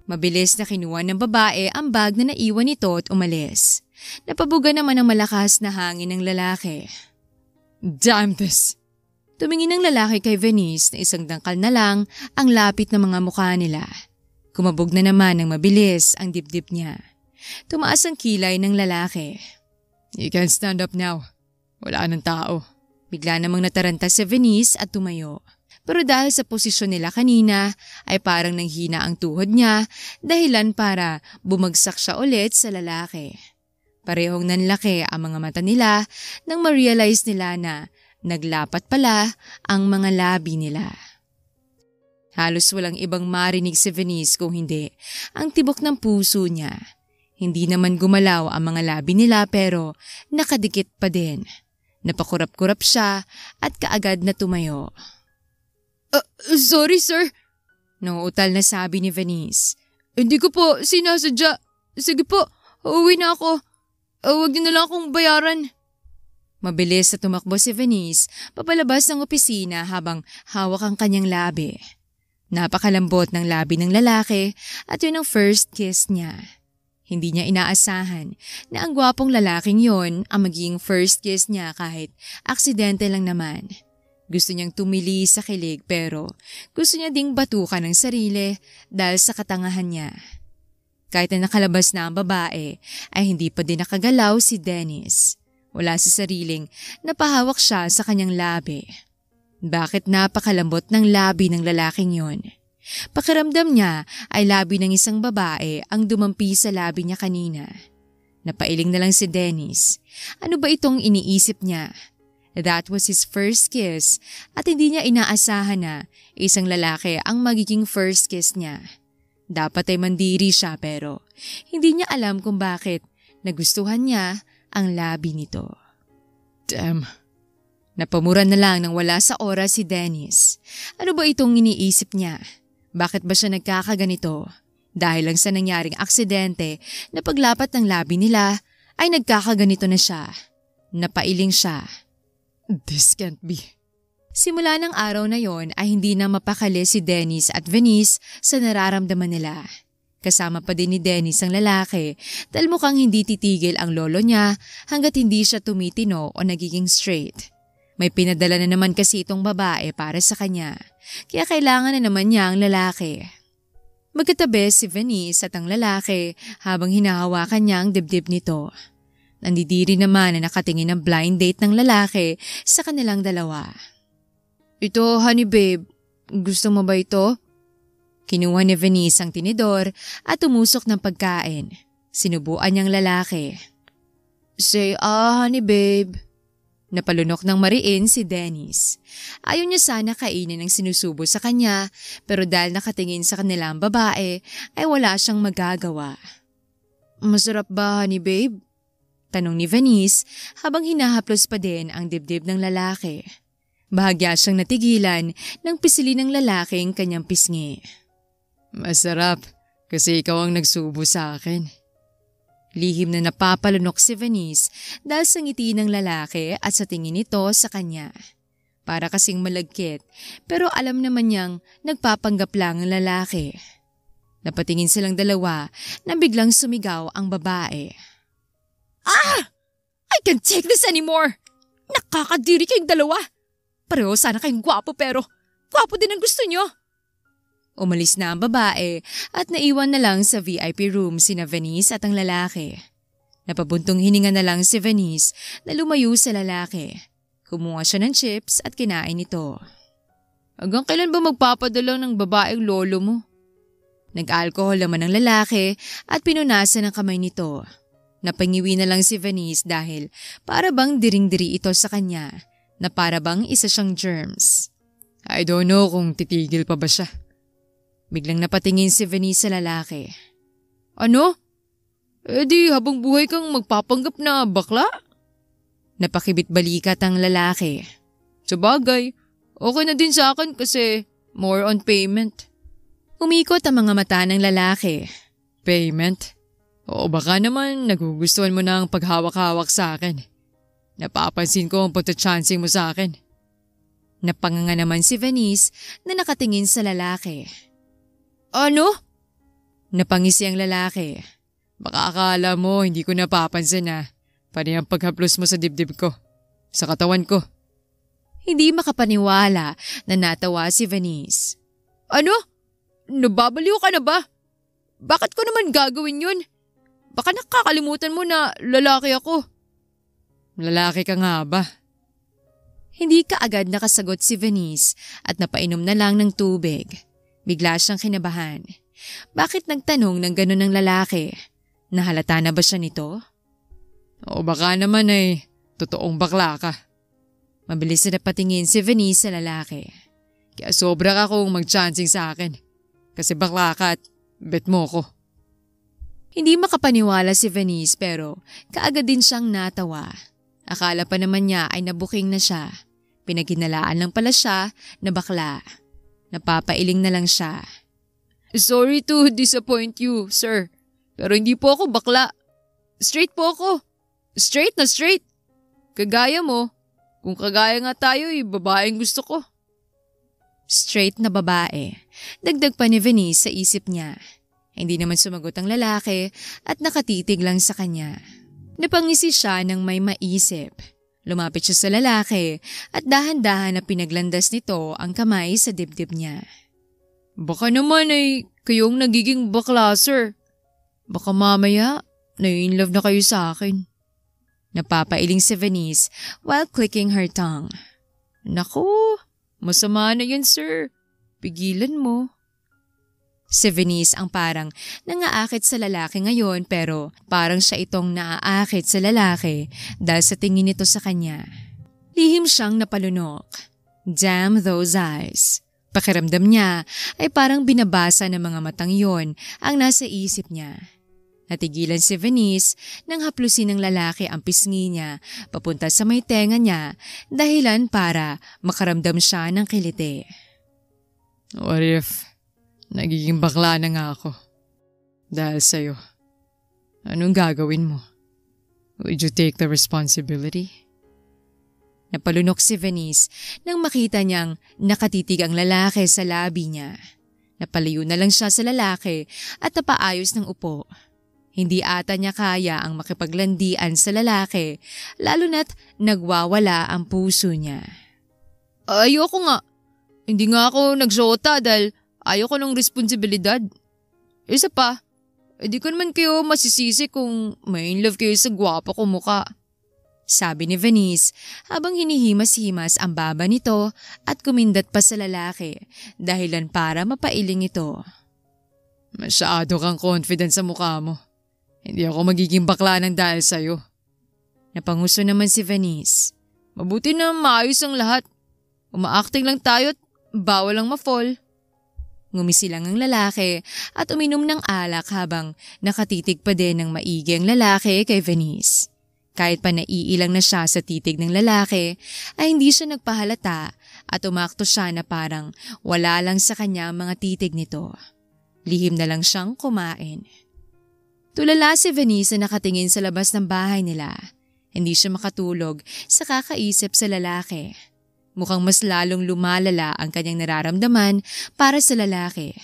Mabilis na kinuha ng babae ang bag na naiwan nito at umalis. Napabuga naman ang malakas na hangin ng lalaki. Damn this! Tumingin ang lalaki kay Venice na isang dangkal na lang ang lapit ng mga mukha nila. Kumabog na naman ng mabilis ang dibdib niya. Tumaas ang kilay ng lalaki. You can stand up now. Wala nang tao. Bigla namang nataranta si Venice at tumayo. Pero dahil sa posisyon nila kanina ay parang nanghina ang tuhod niya dahilan para bumagsak siya ulit sa lalaki. Parehong nanlaki ang mga mata nila nang ma-realize nila na naglapat pala ang mga labi nila. Halos walang ibang marinig si Venice kung hindi ang tibok ng puso niya. Hindi naman gumalaw ang mga labi nila pero nakadikit pa din. Napakurap-kurap siya at kaagad na tumayo. Sorry sir. Nauutal na sabi ni Venice. Hindi ko po sinasadya. Sige po, uuwi na ako. Huwag niyo na lang akong bayaran. Mabilis na tumakbo si Venice papalabas ng opisina habang hawak ang kanyang labi. Napakalambot ng labi ng lalaki at yun ang first kiss niya. Hindi niya inaasahan na ang gwapong lalaking yon ang magiging first kiss niya kahit aksidente lang naman. Gusto niyang tumili sa kilig pero gusto niya ding batukan ng sarili dahil sa katangahan niya. Kahit na nakalabas na ang babae ay hindi pa din nakagalaw si Dennis. Wala sa sariling napahawak siya sa kanyang labi. Bakit napakalambot ng labi ng lalaking yon? Pakiramdam niya ay labi ng isang babae ang dumampi sa labi niya kanina. Napailing na lang si Dennis. Ano ba itong iniisip niya? That was his first kiss at hindi niya inaasahan na isang lalaki ang magiging first kiss niya. Dapat ay mandiri siya pero hindi niya alam kung bakit nagustuhan niya ang labi nito. Damn. Napamura na lang nang wala sa oras si Dennis. Ano ba itong iniisip niya? Bakit ba siya nagkakaganito? Dahil lang sa nangyaring aksidente na paglapat ng labi nila ay nagkakaganito na siya. Napailing siya. This can't be. Simula ng araw na yon ay hindi na mapakali si Dennis at Venice sa nararamdaman nila. Kasama pa din ni Dennis ang lalaki dahil mukhang hindi titigil ang lolo niya hanggat hindi siya tumitino o nagiging straight. May pinadala na naman kasi itong babae para sa kanya, kaya kailangan na naman niya ang lalaki. Magkatabi si Venice at ang lalaki habang hinahawakan niya ang dibdib nito. Nandidiri naman na nakatingin ang blind date ng lalaki sa kanilang dalawa. Ito, honey babe. Gusto mo ba ito? Kinuha ni Venice ang tinidor at tumusok ng pagkain. Sinubuan niyang lalaki. Say, honey babe. Napalunok ng mariin si Dennis. Ayaw niya sana kainin ang sinusubo sa kanya pero dahil nakatingin sa kanilang babae ay wala siyang magagawa. Masarap ba, honey babe? Tanong ni Venice habang hinahaplos pa din ang dibdib ng lalaki. Bahagya siyang natigilan nang pisilin ng lalaki ang kanyang pisngi. Masarap kasi ikaw ang nagsubo sa akin. Lihim na napapalunok si Venice dahil sa ngiti ng lalaki at sa tingin nito sa kanya. Para kasing malagkit pero alam naman niyang nagpapanggap lang ang lalaki. Napatingin silang dalawa na biglang sumigaw ang babae. I can't take this anymore! Nakakadiri kayong dalawa! Pareho sana kayong gwapo pero gwapo din ang gusto niyo! Umalis na ang babae at naiwan na lang sa VIP room sina Venice at ang lalaki. Napabuntong hininga na lang si Venice na lumayo sa lalaki. Kumuha siya ng chips at kinain ito. Hanggang kailan ba magpapadala ng babaeng lolo mo? Nag-alcohol naman ang lalaki at pinunasan ang kamay nito. Napangiwi na lang si Venice dahil para bang diring-diri ito sa kanya na para bang isa siyang germs. I don't know kung titigil pa ba siya. Biglang napatingin si Venice sa lalaki. Ano? Di habang buhay kang magpapanggap na bakla? Napakibit balikat ang lalaki. Sabagay, okay na din sa akin kasi more on payment. Umikot ang mga mata ng lalaki. Payment? Oo, baka naman nagugustuhan mo na ang paghawak-hawak sa akin. Napapansin ko ang pagtachancing mo sa akin. Napanganga naman si Venice na nakatingin sa lalaki. Ano? Napangisi ang lalaki. Baka akala mo hindi ko napapansin na pati ang paghaplos mo sa dibdib ko, sa katawan ko. Hindi makapaniwala na natawa si Venice. Ano? Nababaliw ka na ba? Bakit ko naman gagawin yun? Baka nakakalimutan mo na lalaki ako. Lalaki ka nga ba? Hindi ka agad nakasagot si Venice at napainom na lang ng tubig. Bigla siyang kinabahan. Bakit nagtanong ng gano'n ng lalaki? Nahalata na ba siya nito? O baka naman ay totoong bakla ka. Mabilis na napatingin si Venice sa lalaki. Kaya sobra ka kung mag-chancing sa akin. Kasi bakla ka at bet mo ko. Hindi makapaniwala si Venice pero kaagad din siyang natawa. Akala pa naman niya ay nabuking na siya. Pinaghinalaan lang pala siya na bakla. Napapailing na lang siya. Sorry to disappoint you, sir. Pero hindi po ako bakla. Straight po ako. Straight na straight. Kagaya mo. Kung kagaya nga tayo, babaeng gusto ko. Straight na babae. Dagdag pa ni Venice sa isip niya. Hindi naman sumagot ang lalaki at nakatitig lang sa kanya. Napangisi siya ng may maisip. Lumapit siya sa lalaki at dahan-dahan na pinaglandas nito ang kamay sa dibdib niya. Baka naman ay kayong nagiging bakla, sir. Baka mamaya, na-in-love na kayo sa akin. Napapailing si Venice while clicking her tongue. Naku, masama na yan, sir. Pigilan mo. Si Venice ang parang nangaakit sa lalaki ngayon pero parang siya itong naaakit sa lalaki dahil sa tingin nito sa kanya. Lihim siyang napalunok. Damn those eyes. Pakiramdam niya ay parang binabasa ng mga matang yon ang nasa isip niya. Natigilan si Venice nang haplusin ng lalaki ang pisngi niya papunta sa may tenga niya dahilan para makaramdam siya ng kiliti. What if nagiging bakla na nga ako dahil sa'yo? Anong gagawin mo? Would you take the responsibility? Napalunok si Venice nang makita niyang nakatitig ang lalaki sa labi niya. Napalayo na lang siya sa lalaki at napaayos ng upo. Hindi ata niya kaya ang makipaglandian sa lalaki, lalo na't nagwawala ang puso niya. Ayoko nga. Hindi nga ako nagsota dahil ayoko ng responsibilidad. Isa pa, hindi ko naman kayo masisisi kung may in love kayo sa gwapo ko mukha. Sabi ni Venice habang hinihimas-himas ang baba nito at kumindat pa sa lalaki dahilan para mapailing ito. Masyado kang confident sa mukha mo. Hindi ako magiging bakla ng dahil sa'yo. Napanguso naman si Venice. Mabuti na maayos ang lahat. Umaacting lang tayo at bawal lang ma-fall. Ngumisi lang ang lalaki at uminom ng alak habang nakatitig pa din ng maigi ang lalaki kay Venice. Kahit pa naiilang na siya sa titig ng lalaki, ay hindi siya nagpahalata at umakto siya na parang wala lang sa kanya ang mga titig nito. Lihim na lang siyang kumain. Tulala si Venice na nakatingin sa labas ng bahay nila. Hindi siya makatulog sa kakaisip sa lalaki. Mukhang mas lalong lumalala ang kanyang nararamdaman para sa lalaki.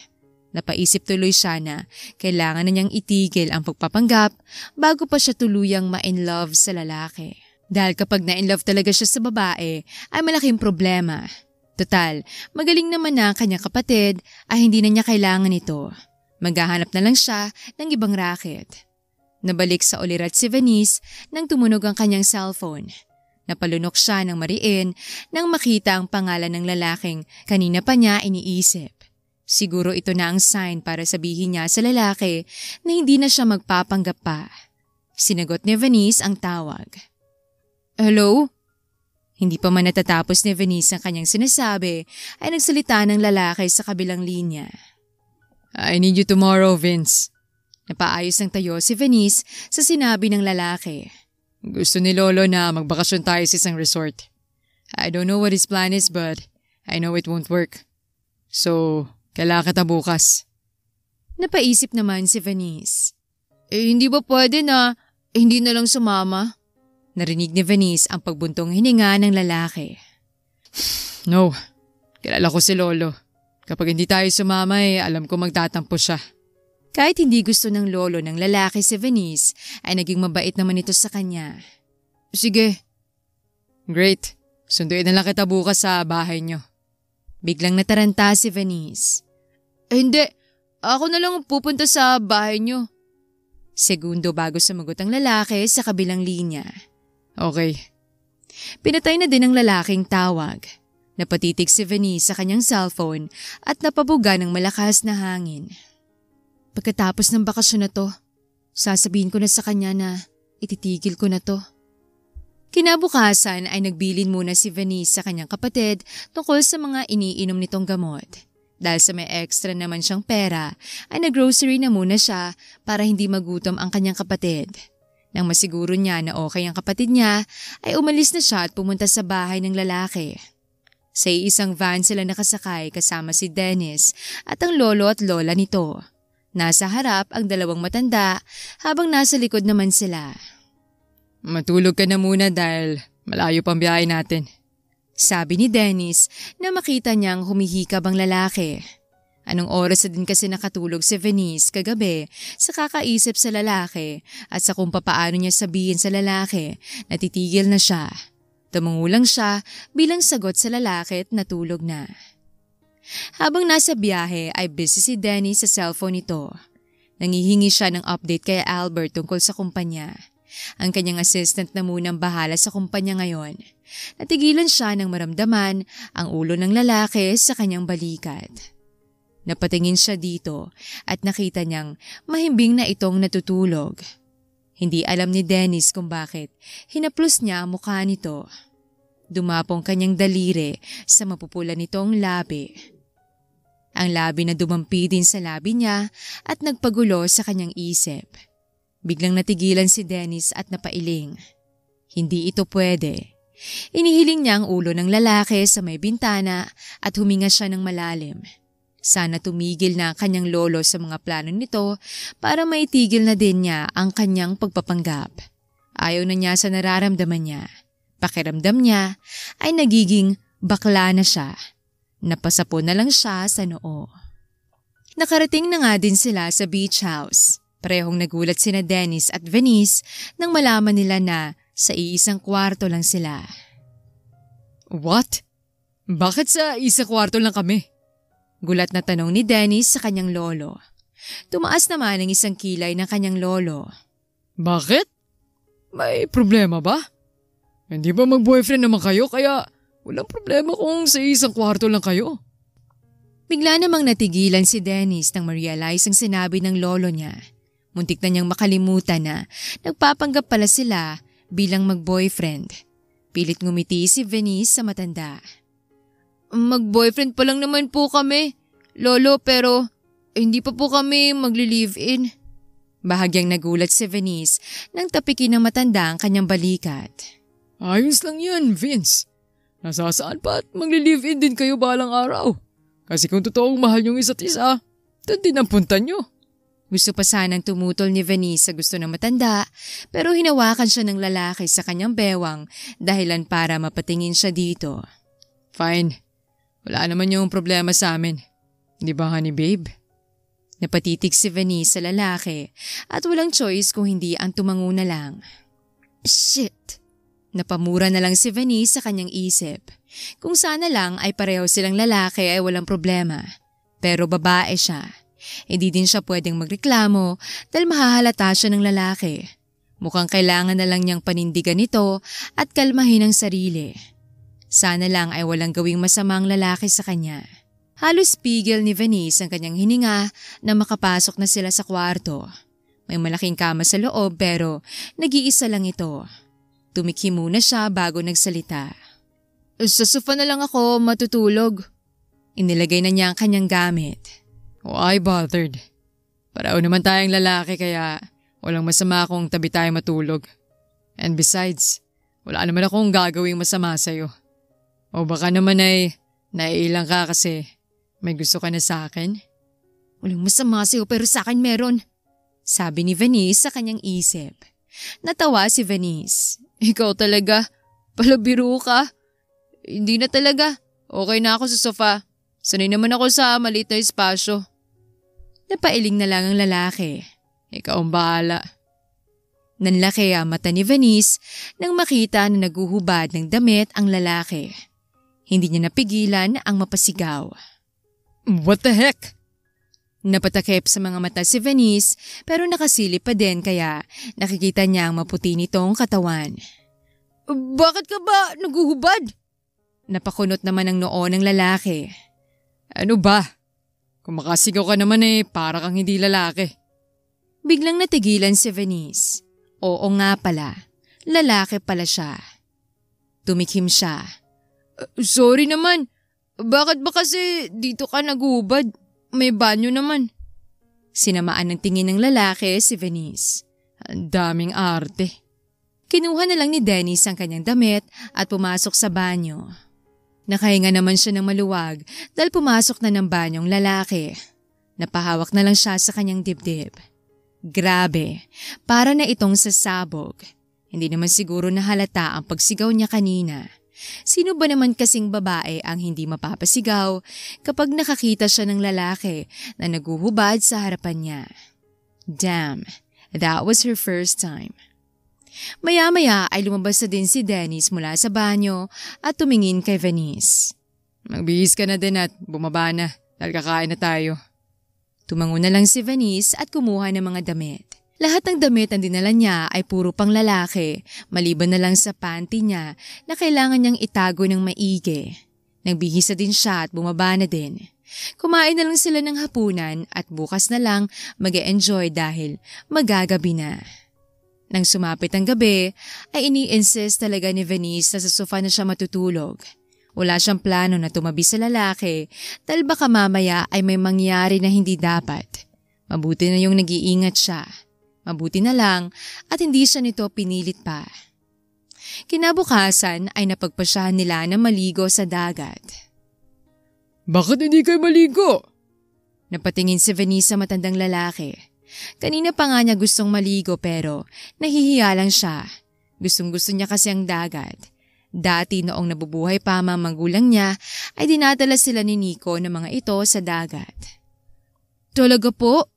Napaisip tuloy siya na kailangan na niyang itigil ang pagpapanggap bago pa siya tuluyang ma-in love sa lalaki. Dahil kapag na-in love talaga siya sa babae ay malaking problema. Total, magaling naman na ang kanyang kapatid ay hindi na niya kailangan ito. Maghahanap na lang siya ng ibang racket. Nabalik sa ulirat si Venice nang tumunog ang kanyang cellphone. Napalunok siya ng mariin nang makita ang pangalan ng lalaking kanina pa niya iniisip. Siguro ito na ang sign para sabihin niya sa lalaki na hindi na siya magpapanggap pa. Sinagot ni Venice ang tawag. Hello? Hindi pa man natatapos ni Venice ang kanyang sinasabi ay nagsalita ng lalaki sa kabilang linya. I need you tomorrow, Vince. Napaayos ng tayo si Venice sa sinabi ng lalaki. Gusto ni Lolo na magbakasyon tayo sa isang resort. I don't know what his plan is but I know it won't work. So, kailangan kita bukas. Napaisip naman si Venice. Hindi ba pwede na hindi na lang sumama? Narinig ni Venice ang pagbuntong hininga ng lalaki. No, kilala ko si Lolo. Kapag hindi tayo sumama alam ko magtatampo siya. Kahit hindi gusto ng lolo ng lalaki si Venice, ay naging mabait naman ito sa kanya. Sige. Great. Sunduin na lang kita bukas sa bahay niyo. Biglang nataranta si Venice. Hindi. Ako na lang pupunta sa bahay niyo. Segundo bago sumagot ang lalaki sa kabilang linya. Okay. Pinatay na din ng lalaking tawag. Napatitig si Venice sa kanyang cellphone at napabuga ng malakas na hangin. Pagkatapos ng bakasyon na to, sasabihin ko na sa kanya na ititigil ko na to. Kinabukasan ay nagbilin muna si Venice sa kanyang kapatid tungkol sa mga iniinom nitong gamot. Dahil sa may extra naman siyang pera, ay naggrocery na muna siya para hindi magutom ang kanyang kapatid. Nang masiguro niya na okay ang kapatid niya, ay umalis na siya at pumunta sa bahay ng lalaki. Sa isang van sila nakasakay kasama si Dennis at ang lolo at lola nito. Nasa harap ang dalawang matanda habang nasa likod naman sila. Matulog ka na muna dahil malayo pang biyahe natin. Sabi ni Dennis na makita niyang humihikab ang lalaki. Anong oras na din kasi nakatulog si Venice kagabi sa kakaisip sa lalaki at sa kung papaano niya sabihin sa lalaki na titigil na siya. Tumungulang siya bilang sagot sa lalaki at natulog na. Habang nasa biyahe ay busy si Dennis sa cellphone nito. Nangihingi siya ng update kay Albert tungkol sa kumpanya. Ang kanyang assistant na munang bahala sa kumpanya ngayon. Natigilan siya nang maramdaman ang ulo ng lalaki sa kanyang balikat. Napatingin siya dito at nakita niyang mahimbing na itong natutulog. Hindi alam ni Dennis kung bakit hinaplos niya ang mukha nito. Dumapong kanyang daliri sa mapupula nitong labi. Ang labi na dumampi din sa labi niya at nagpagulo sa kanyang isip. Biglang natigilan si Dennis at napailing. Hindi ito pwede. Inihiling niya ang ulo ng lalaki sa may bintana at huminga siya ng malalim. Sana tumigil na ang kanyang lolo sa mga plano nito para maitigil na din niya ang kanyang pagpapanggap. Ayaw na niya sa nararamdaman niya. Pakiramdam niya ay nagiging bakla na siya. Napasapo na lang siya sa noo. Nakarating na nga din sila sa beach house. Parehong nagulat sina Dennis at Venice nang malaman nila na sa iisang kwarto lang sila. What? Bakit sa isang kwarto lang kami? Gulat na tanong ni Dennis sa kanyang lolo. Tumaas naman ang isang kilay ng kanyang lolo. Bakit? May problema ba? Hindi ba mag-boyfriend naman kayo kaya walang problema kung sa isang kwarto lang kayo? Bigla namang natigilan si Dennis nang ma-realize ang sinabi ng lolo niya. Muntik na niyang makalimutan na nagpapanggap pala sila bilang mag-boyfriend. Pilit ngumiti si Venice sa matanda. Mag-boyfriend pa lang naman po kami, lolo, pero hindi pa po kami magli-live-in. Bahagyang nagulat si Venice nang tapikin ng matanda ang kanyang balikat. Ayos lang yan, Vince. Nasasaan pa at magli-live-in din kayo balang araw. Kasi kung totoong mahal yung isa't isa, doon din ang punta nyo. Gusto pa sanang tumutol ni Venice sa gusto ng matanda pero hinawakan siya ng lalaki sa kanyang bewang dahilan para mapatingin siya dito. Fine. Wala naman yung problema sa amin. Di ba, honey babe? Napatitig si Venice sa lalaki at walang choice kung hindi ang tumango na lang. Shit! Napamura na lang si Venice sa kanyang isip. Kung sana lang ay pareho silang lalaki ay walang problema. Pero babae siya. Hindi din siya pwedeng magreklamo dahil mahahalata siya ng lalaki. Mukhang kailangan na lang niyang panindigan ito at kalmahin ang sarili. Sana lang ay walang gawing masama ang lalaki sa kanya. Halos pigil ni Venice ang kanyang hininga na makapasok na sila sa kwarto. May malaking kama sa loob pero nag-iisa lang ito. Tumikhi muna siya bago nagsalita. Sa sofa na lang ako matutulog. Inilagay na niya ang kanyang gamit. Why bothered? Pareho naman tayong lalaki kaya walang masama kung tabi tayo matulog. And besides, wala naman akong gagawing masama sa'yo. O baka naman ay naiilang ka kasi may gusto ka na sa akin? Walang masama sa'yo pero sa akin meron. Sabi ni Venice sa kanyang isip. Natawa si Venice. Ikaw talaga, palabiro ka. Hindi na talaga. Okay na ako sa sofa. Sanay naman ako sa maliit na espasyo. Napailing na lang ang lalaki. Ikaw ang bahala. Nanlaki ang mata ni Venice nang makita na naguhubad ng damit ang lalaki. Hindi niya napigilan ang mapasigaw. What the heck? Napatakip sa mga mata si Venice pero nakasilip pa din kaya nakikita niya ang maputi nitong katawan. Bakit ka ba naguhubad? Napakunot naman ang noo ng lalaki. Ano ba? Kung makasigaw ka naman para kang hindi lalaki. Biglang natigilan si Venice. Oo nga pala, lalaki pala siya. Tumikhim siya. Sorry naman. Bakit ba kasi dito ka naguhubad? May banyo naman. Sinamaan ng tingin ng lalaki si Venice. Ang daming arte. Kinuha na lang ni Dennis ang kanyang damit at pumasok sa banyo. Nakahinga naman siya ng maluwag dahil pumasok na ng banyong lalaki. Napahawak na lang siya sa kanyang dibdib. Grabe, para na itong sasabog. Hindi naman siguro nahalata ang pagsigaw niya kanina. Sino ba naman kasing babae ang hindi mapapasigaw kapag nakakita siya ng lalaki na naguhubad sa harapan niya? Damn, that was her first time. Maya-maya ay lumabas na din si Dennis mula sa banyo at tumingin kay Venice. Magbihis ka na din at bumaba na dahil kakain na tayo. Tumango na lang si Venice at kumuha ng mga damit. Lahat ng damit ang dinala niya ay puro pang lalaki, maliban na lang sa panty niya na kailangan niyang itago ng maigi. Nagbihis na din siya at bumaba na din. Kumain na lang sila ng hapunan at bukas na lang mag-e-enjoy dahil magagabi na. Nang sumapit ang gabi, ay ini-insist talaga ni Venice na sa sofa na siya matutulog. Wala siyang plano na tumabi sa lalaki dahil baka mamaya ay may mangyari na hindi dapat. Mabuti na yung nag-iingat siya. Mabuti na lang at hindi siya nito pinilit pa. Kinabukasan ay napagpasyahan nila na maligo sa dagat. Bakit hindi kayo maligo? Napatingin si Venice sa matandang lalaki. Kanina pa nga niya gustong maligo pero nahihiya lang siya. Gustong-gusto niya kasi ang dagat. Dati noong nabubuhay pa ang magulang niya ay dinadala sila ni Nico ng mga ito sa dagat. Talaga po?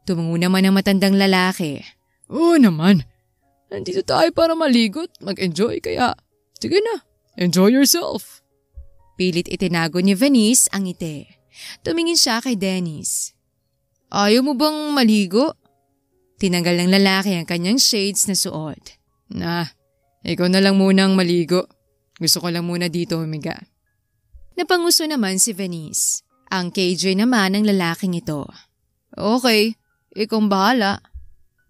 Tumango naman ang matandang lalaki. Oo naman. Nandito tayo para maligo at mag-enjoy kaya sige na, enjoy yourself. Pilit itinago ni Venice ang ngiti. Tumingin siya kay Dennis. Ayaw mo bang maligo? Tinanggal ng lalaki ang kanyang shades na suot. Ikaw na lang munang maligo. Gusto ko lang muna dito humiga. Napanguso naman si Venice. Ang KJ naman ng lalaking ito. Okay, ikaw bahala.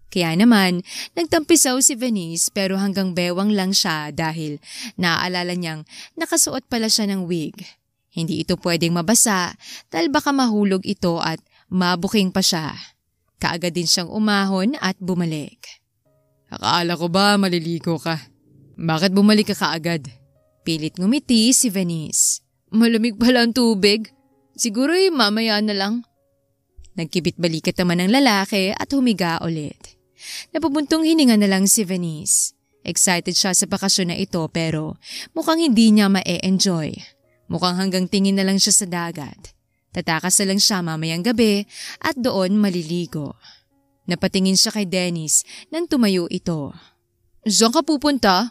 Kaya naman, nagtampisaw si Venice pero hanggang bewang lang siya dahil naaalala niyang nakasuot pala siya ng wig. Hindi ito pwedeng mabasa dahil baka mahulog ito at mabuking pa siya. Kaagad din siyang umahon at bumalik. Akala ko ba maliligo ka? Bakit bumalik ka kaagad? Pilit ngumiti si Venice. Malamig pala ang tubig. Siguro mamaya na lang. Nagkibit-balikat naman ang lalaki at humiga ulit. Napupuntong hininga na lang si Venice. Excited siya sa bakasyon na ito pero mukhang hindi niya ma-e-enjoy. Mukhang hanggang tingin na lang siya sa dagat. Tatakas na lang siya mamayang gabi at doon maliligo. Napatingin siya kay Dennis nang tumayo ito. Saan ka pupunta?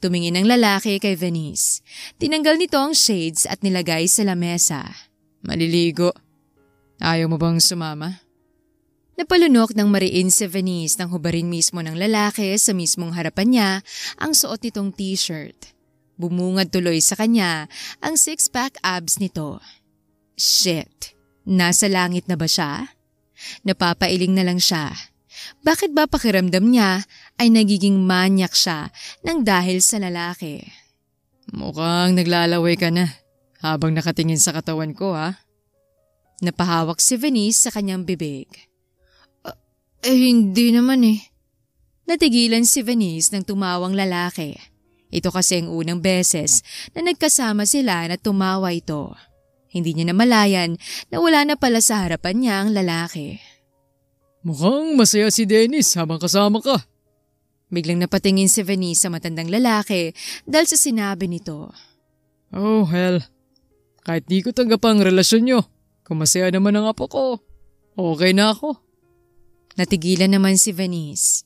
Tumingin ang lalaki kay Venice. Tinanggal nito ang shades at nilagay sa lamesa. Maliligo. Ayaw mo bang sumama? Napalunok ng mariin si Venice nang hubarin mismo ng lalaki sa mismong harapan niya ang suot nitong t-shirt. Bumungad tuloy sa kanya ang six-pack abs nito. Shit, nasa langit na ba siya? Napapailing na lang siya. Bakit ba pakiramdam niya ay nagiging manyak siya nang dahil sa lalaki? Mukhang naglalaway ka na habang nakatingin sa katawan ko ha. Napahawak si Venice sa kanyang bibig. Hindi naman eh. Natigilan si Venice nang tumawang lalaki. Ito kasi ang unang beses na nagkasama sila na tumawa ito. Hindi niya namalayan na wala na pala sa harapan niya ang lalaki. Mukhang masaya si Dennis habang kasama ka. Biglang napatingin si Venice sa matandang lalaki dahil sa sinabi nito. Oh hell, kahit di ko tanggap ang relasyon nyo, kung masaya naman ang apo ko, okay na ako. Natigilan naman si Venice.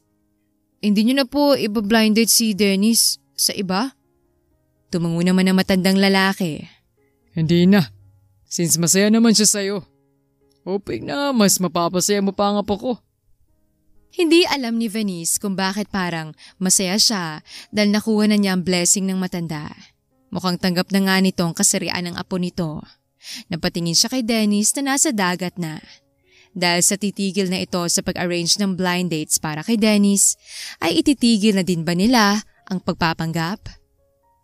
Hindi niyo na po iba-blind date si Dennis sa iba? Tumango naman ang matandang lalaki. Hindi na. Since masaya naman siya sa'yo. Hoping na mas mapapasaya mo pa ang apo ko. Hindi alam ni Venice kung bakit parang masaya siya dahil nakuha na niya ang blessing ng matanda. Mukhang tanggap na nga nitong kasarian ng apo nito. Napatingin siya kay Dennis na nasa dagat na. Dahil sa titigil na ito sa pag-arrange ng blind dates para kay Dennis, ay ititigil na din ba nila ang pagpapanggap?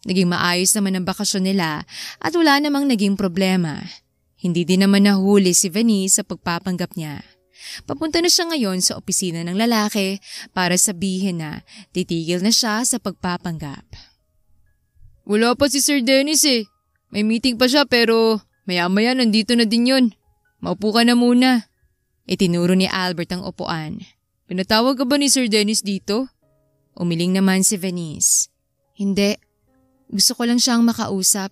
Naging maayos naman ang bakasyon nila at wala namang naging problema. Hindi din naman nahuli si Venice sa pagpapanggap niya. Papunta na siya ngayon sa opisina ng lalaki para sabihin na titigil na siya sa pagpapanggap. Wala pa si Sir Dennis eh. May meeting pa siya pero maya-maya nandito na din yun. Maupo ka na muna. Itinuro ni Albert ang upuan. Pinatawag ka ba ni Sir Dennis dito? Umiling naman si Venice. Hindi. Gusto ko lang siyang makausap.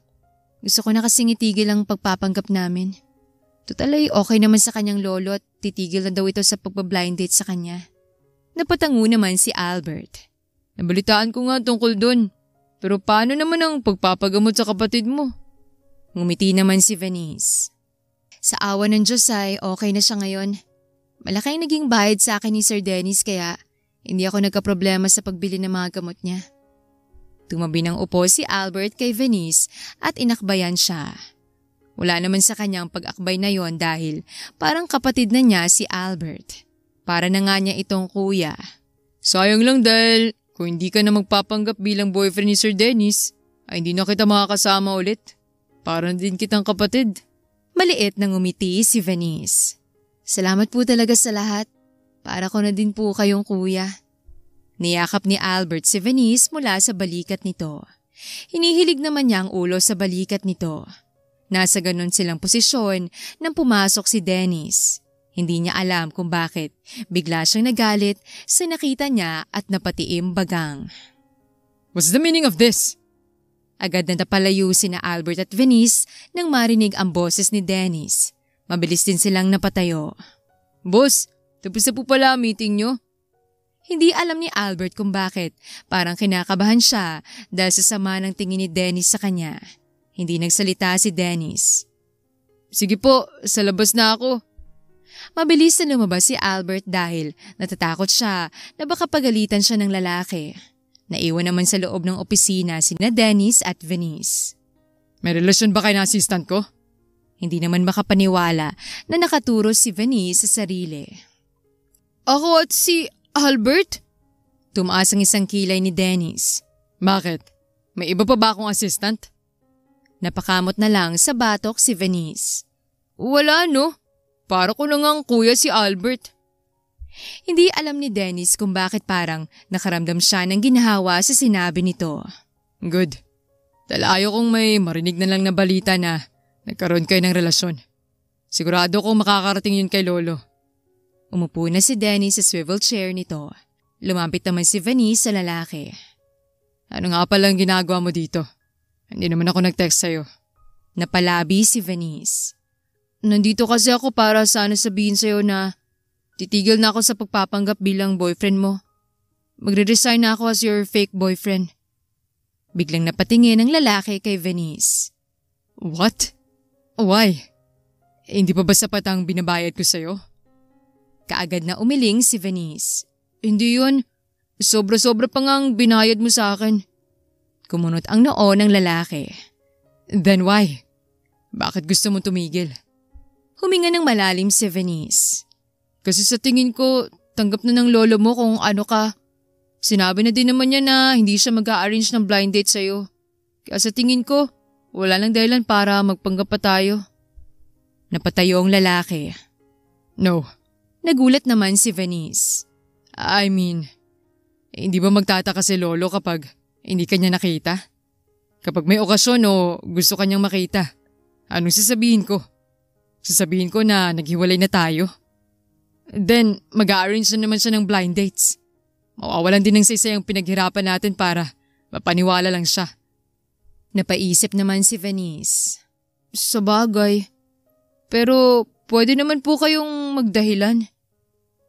Gusto ko na kasing itigil ang pagpapanggap namin. Total ay okay naman sa kanyang lolo at titigil na daw ito sa pagbablind date sa kanya. Napatango naman si Albert. Nabalitaan ko nga tungkol dun. Pero paano naman ang pagpapagamot sa kapatid mo? Ngumiti naman si Venice. Sa awa ng Diyos ay okay na siya ngayon. Malaki ang naging bayad sa akin ni Sir Dennis kaya hindi ako nagkaproblema sa pagbili ng mga gamot niya. Tumabi ng upo si Albert kay Venice at inakbayan siya. Wala naman sa kanyang pag-akbay na yon dahil parang kapatid na niya si Albert. Para na nga niya itong kuya. Sayang lang dahil kung hindi ka na magpapanggap bilang boyfriend ni Sir Dennis, ay hindi na kita makakasama ulit. Parang din kitang kapatid. Maliit na ngumiti si Venice. Salamat po talaga sa lahat. Para ko na din po kayong kuya. Niyakap ni Albert si Venice mula sa balikat nito. Hinihilig naman niya ang ulo sa balikat nito. Nasa ganon silang posisyon nang pumasok si Dennis. Hindi niya alam kung bakit. Bigla siyang nagalit sa nakita niya at napatiim bagang. What's the meaning of this? Agad na napalayo sina Albert at Venice nang marinig ang boses ni Dennis. Mabilis din silang napatayo. Boss, tapos na po pala ang meeting niyo. Hindi alam ni Albert kung bakit. Parang kinakabahan siya dahil sa sama ng tingin ni Dennis sa kanya. Hindi nagsalita si Dennis. Sige po, sa labas na ako. Mabilis na lumabas si Albert dahil natatakot siya na baka pagalitan siya ng lalaki. Naiwan naman sa loob ng opisina sina Dennis at Venice. May relasyon ba kayo na assistant ko? Hindi naman makapaniwala na nakaturo si Venice sa sarili. Ako at si Albert? Tumaas ang isang kilay ni Dennis. Bakit? May iba pa ba akong assistant? Napakamot na lang sa batok si Venice. Wala no. Para ko na ngang kuya si Albert. Hindi alam ni Dennis kung bakit parang nakaramdam siya ng ginhawa sa sinabi nito. Good. Dahil ayaw kong may marinig na lang na balita na nagkaroon kayo ng relasyon. Sigurado kong makakarating yun kay Lolo. Umupo na si Dennis sa swivel chair nito. Lumapit naman si Venice sa lalaki. Ano nga palang ginagawa mo dito? Hindi naman ako nag-text sa'yo. Napalabi si Venice. Nandito kasi ako para sana sabihin sa'yo na titigil na ako sa pagpapanggap bilang boyfriend mo. Magre-resign na ako as your fake boyfriend. Biglang napatingin ang lalaki kay Venice. What? Why? Hindi pa ba sapat ang binabayad ko sa'yo? Kaagad na umiling si Venice. Hindi yun. Sobra-sobra pa ngang binayad mo sa akin. Kumunot ang noo ng lalaki. Then why? Bakit gusto mo tumigil? Huminga ng malalim si Venice. Kasi sa tingin ko, tanggap na ng lolo mo kung ano ka. Sinabi na din naman niya na hindi siya mag-a-arrange ng blind date sa'yo. Kaya sa tingin ko, wala lang dahilan para magpanggap pa tayo. Napatayo ang lalaki. No. Nagulat naman si Venice. I mean, hindi ba magtataka si lolo kapag hindi kanya nakita? Kapag may okasyon o gusto kanyang makita, anong sasabihin ko? Sasabihin ko na naghiwalay na tayo. Then, mag-a-arrange na naman siya ng blind dates. Mawawalan din ng saysay ang pinaghirapan natin para mapaniwala lang siya. Napaisip naman si Venice. Sabagay. Pero pwede naman po kayong magdahilan.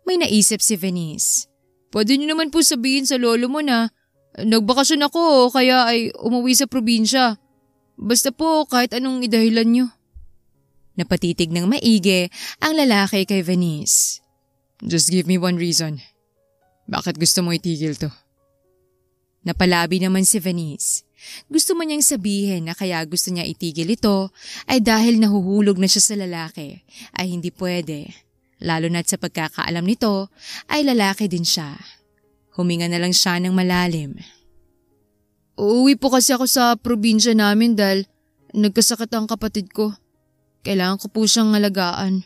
May naisip si Venice. Pwede niyo naman po sabihin sa lolo mo na nagbakasyon ako kaya ay umuwi sa probinsya. Basta po kahit anong idahilan niyo. Napatitig ng maigi ang lalaki kay Venice. Just give me one reason. Bakit gusto mo itigil to? Napalabi naman si Venice. Gusto man niyang sabihin na kaya gusto niya itigil ito ay dahil nahuhulog na siya sa lalaki ay hindi pwede. Lalo na't sa pagkakaalam nito ay lalaki din siya. Huminga na lang siya ng malalim. Uuwi po kasi ako sa probinsya namin dahil nagkasakit ang kapatid ko. Kailangan ko po siyang alagaan.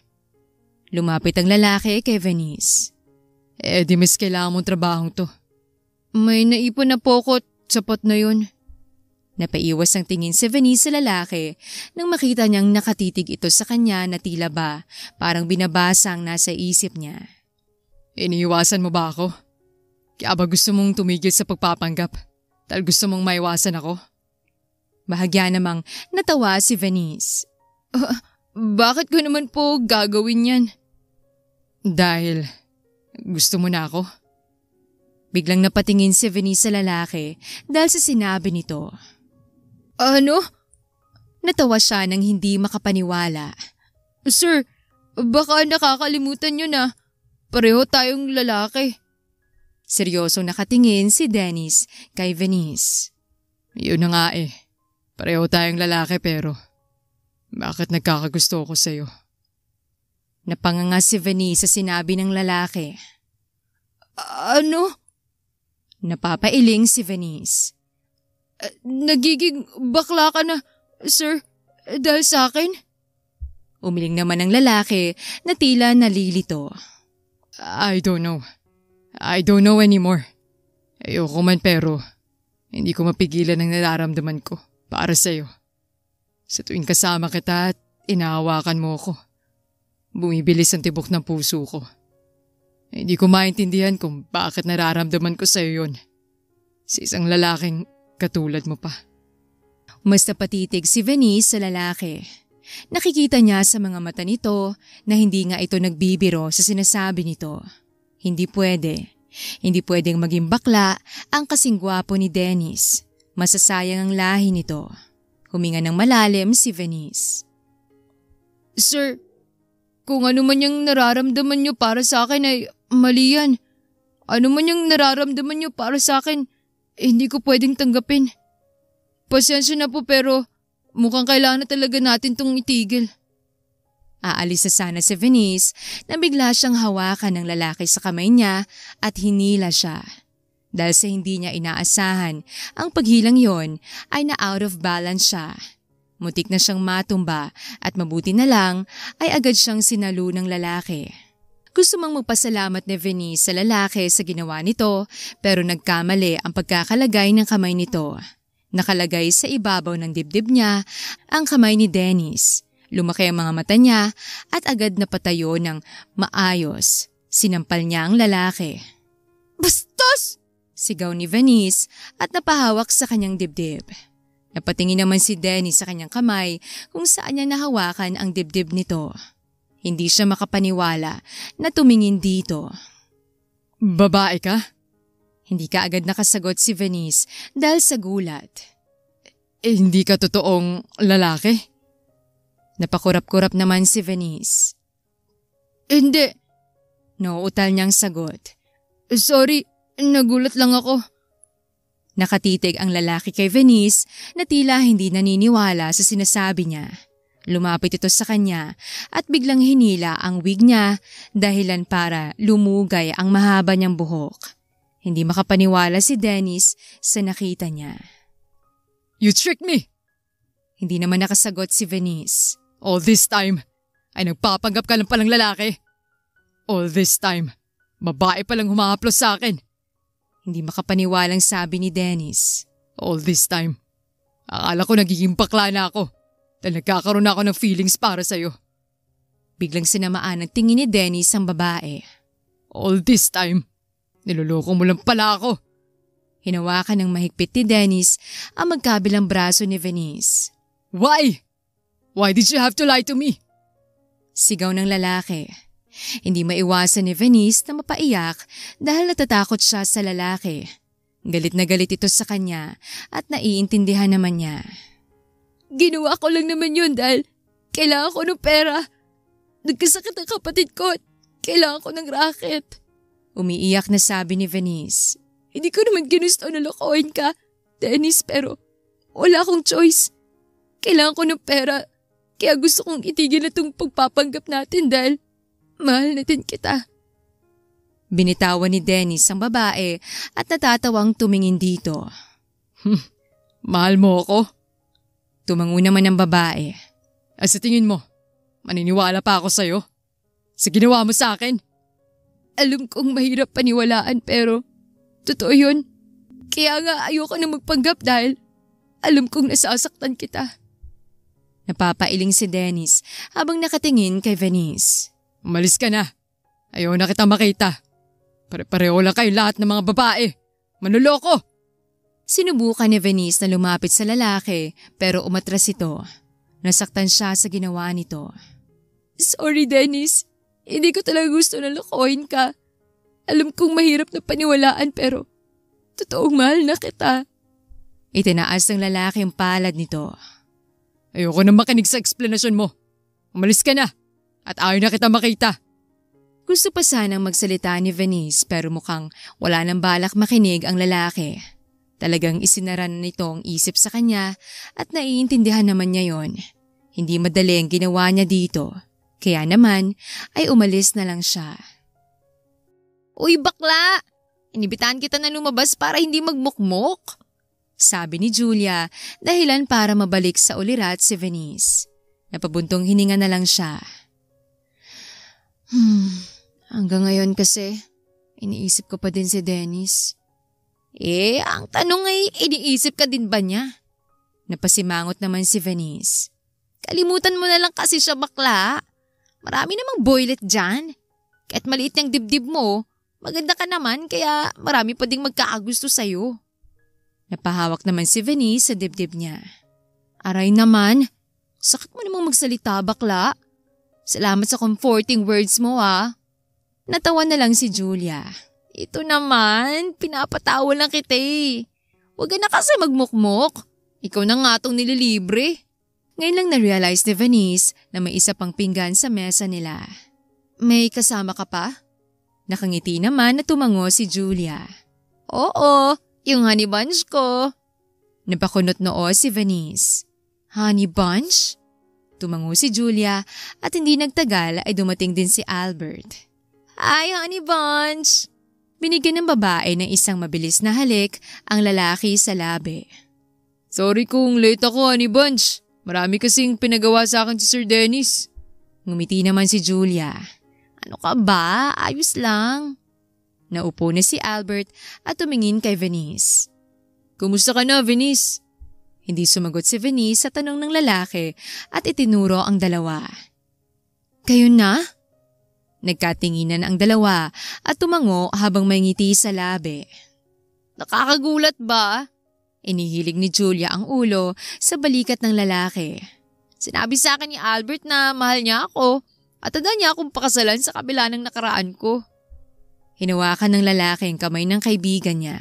Lumapit ang lalaki kay Venice. Di mas kailangan mong trabahong to. May naipon na po ko at sapat na yun. Napaiwas ang tingin si Venice sa lalaki nang makita niyang nakatitig ito sa kanya na tila ba parang binabasa ang nasa isip niya. Iniiwasan mo ba ako? Kaya ba gusto mong tumigil sa pagpapanggap dahil gusto mong maiwasan ako? Bahagya namang natawa si Venice. Bakit ko naman po gagawin yan? Dahil gusto mo na ako? Biglang napatingin si Venice sa lalaki dahil sa sinabi nito. Ano? Natawa siya nang hindi makapaniwala. Sir, baka nakakalimutan niyo na pareho tayong lalaki. Seryosong nakatingin si Dennis kay Venice. Yun na nga eh. Pareho tayong lalaki pero bakit nagkakagusto ako sa'yo? Napanganga si Venice sa sinabi ng lalaki. Ano? Napapailing si Venice. Nagiging bakla ka na, sir, dahil sa akin? Umiling naman ang lalaki na tila nalilito. I don't know. I don't know anymore. Ayoko man pero hindi ko mapigilan ang nararamdaman ko para sa'yo. Sa tuwing kasama kita at inahawakan mo ko, bumibilis ang tibok ng puso ko. Hindi ko maintindihan kung bakit nararamdaman ko sa'yo yun. Sa isang lalaking katulad mo pa. Mas napatitig si Venice sa lalaki. Nakikita niya sa mga mata nito na hindi nga ito nagbibiro sa sinasabi nito. Hindi pwede. Hindi pwedeng maging bakla ang kasing gwapo ni Dennis. Masasayang ang lahi nito. Huminga ng malalim si Venice. Sir, kung ano man yung nararamdaman niyo para sa akin ay mali yan. Ano man yung nararamdaman niyo para sa akin, hindi ko pwedeng tanggapin. Pasensya na po pero mukhang kailangan na talaga natin tong itigil. Aalis na sana si Venice na bigla siyang hawakan ng lalaki sa kamay niya at hinila siya. Dahil sa hindi niya inaasahan, ang paghilang yon ay na out of balance siya. Mutik na siyang matumba at mabuti na lang ay agad siyang sinalo ng lalaki. Gusto mang magpasalamat ni Venice sa lalaki sa ginawa nito pero nagkamali ang pagkakalagay ng kamay nito. Nakalagay sa ibabaw ng dibdib niya ang kamay ni Dennis. Lumaki ang mga mata niya at agad napatayo ng maayos. Sinampal niya ang lalaki. Bastos! Sigaw ni Venice at napahawak sa kanyang dibdib. Napatingin naman si Dennis sa kanyang kamay kung saan niya nahawakan ang dibdib nito. Hindi siya makapaniwala na tumingin dito. Babae ka? Hindi ka agad nakasagot si Venice dahil sa gulat. Hindi ka totoong lalaki? Napakurap-kurap naman si Venice. Hindi. Nauutal niyang sagot. Sorry, nagulat lang ako. Nakatitig ang lalaki kay Venice na tila hindi naniniwala sa sinasabi niya. Lumapit ito sa kanya at biglang hinila ang wig niya dahilan para lumugay ang mahaba niyang buhok. Hindi makapaniwala si Dennis sa nakita niya. You tricked me! Hindi naman nakasagot si Venice. All this time ay nagpapanggap ka lang palang lalaki. All this time, babae palang humahaplos sa akin. Hindi makapaniwalang sabi ni Dennis. All this time, akala ko nagiging bakla na ako dahil nagkakaroon ako ng feelings para sa'yo. Biglang sinamaan ang tingin ni Dennis ang babae. All this time, niloloko mo lang pala ako. Hinawakan ng mahigpit ni Dennis ang magkabilang braso ni Venice. Why? Why did you have to lie to me? Sigaw ng lalaki. Hindi maiwasan ni Venice na mapaiyak dahil natatakot siya sa lalaki. Galit na galit ito sa kanya at naiintindihan naman niya. Ginawa ko lang naman yun dahil kailangan ko ng pera. Nagkasakit ang kapatid ko at kailangan ko ng racket. Umiiyak na sabi ni Venice. Hindi ko naman ginusto na lokohin ka, Dennis, pero wala akong choice. Kailangan ko ng pera kaya gusto kong itigil na itong pagpapanggap natin dahil mahal natin kita. Binitawan ni Dennis ang babae at natatawang tumingin dito. Mahal mo ako? Tumango naman ang babae. Sa tingin mo, maniniwala pa ako sa'yo? Sa ginawa mo sa akin? Alam kong mahirap paniwalaan pero totoo yun. Kaya nga ayoko na magpanggap dahil alam kong nasasaktan kita. Napapailing si Dennis habang nakatingin kay Venice. Umalis ka na. Ayaw na kita makita. Pare-pareho lang kayo lahat ng mga babae. Manloloko! Sinubukan ni Venice na lumapit sa lalaki pero umatras ito. Nasaktan siya sa ginawa nito. Sorry Dennis, hindi ko talaga gusto na lokohin ka. Alam kong mahirap na paniwalaan pero totoong mahal na kita. Itinaas ng lalaki ang palad nito. Ayoko na makinig sa eksplanasyon mo. Umalis ka na at ayaw na kita makita. Gusto pa sanang magsalita ni Venice pero mukhang wala nang balak makinig ang lalaki. Talagang isinara na nito ang isip sa kanya at naiintindihan naman niya yon. Hindi madali ang ginawa niya dito. Kaya naman ay umalis na lang siya. Uy bakla! Inibitahan kita na lumabas para hindi magmukmok. Sabi ni Julia dahilan para mabalik sa ulirat si Venice. Napabuntong hininga na lang siya. Hanggang ngayon kasi, iniisip ko pa din si Dennis. Ang tanong ay iniisip ka din ba niya? Napasimangot naman si Venice. Kalimutan mo na lang kasi siya bakla. Marami namang boylet dyan. Kahit maliit niyang dibdib mo, maganda ka naman kaya marami pa ding magkakagusto sa'yo. Napahawak naman si Venice sa dibdib niya. Aray naman, sakit mo namang magsalita bakla. Salamat sa comforting words mo ha. Natawa na lang si Julia. Ito naman, pinapatawa lang kita eh. Huwag ka na kasi magmukmok. Ikaw na nga itong nililibre. Ngayon lang na-realize ni Venice na may isa pang pinggan sa mesa nila. May kasama ka pa? Nakangiti naman na tumango si Julia. Oo, yung honey bunch ko. Napakunot noo si Venice. Honey bunch? Tumango si Julia at hindi nagtagal ay dumating din si Albert. Hi, honey bunch! Binigyan ng babae ng isang mabilis na halik ang lalaki sa labi. Sorry kung late ako, honey bunch. Marami kasing pinagawa sa akin si Sir Dennis. Ngumiti naman si Julia. Ano ka ba? Ayos lang. Naupo na si Albert at tumingin kay Venice. Kumusta ka na, Venice? Hindi sumagot si Venice sa tanong ng lalaki at itinuro ang dalawa. Kayo na? Nagkatinginan ang dalawa at tumango habang may ngiti sa labi. Nakakagulat ba? Inihilig ni Julia ang ulo sa balikat ng lalaki. Sinabi sa akin ni Albert na mahal niya ako at handa niya akong pakasalan sa kabila ng nakaraan ko. Hinawakan ng lalaki ang kamay ng kaibigan niya.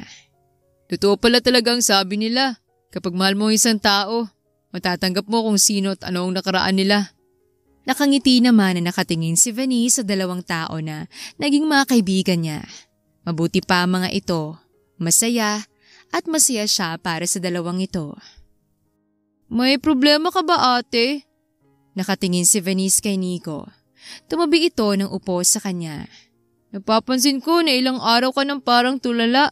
Totoo pala talagang sabi nila. Kapag mahal mo isang tao, matatanggap mo kung sino at ano ang nakaraan nila. Nakangiti naman na nakatingin si Venice sa dalawang tao na naging mga kaibigan niya. Mabuti pa ang mga ito, masaya at masaya siya para sa dalawang ito. May problema ka ba ate? Nakatingin si Venice kay Nico. Tumabi ito ng upo sa kanya. Napapansin ko na ilang araw ka nang parang tulala.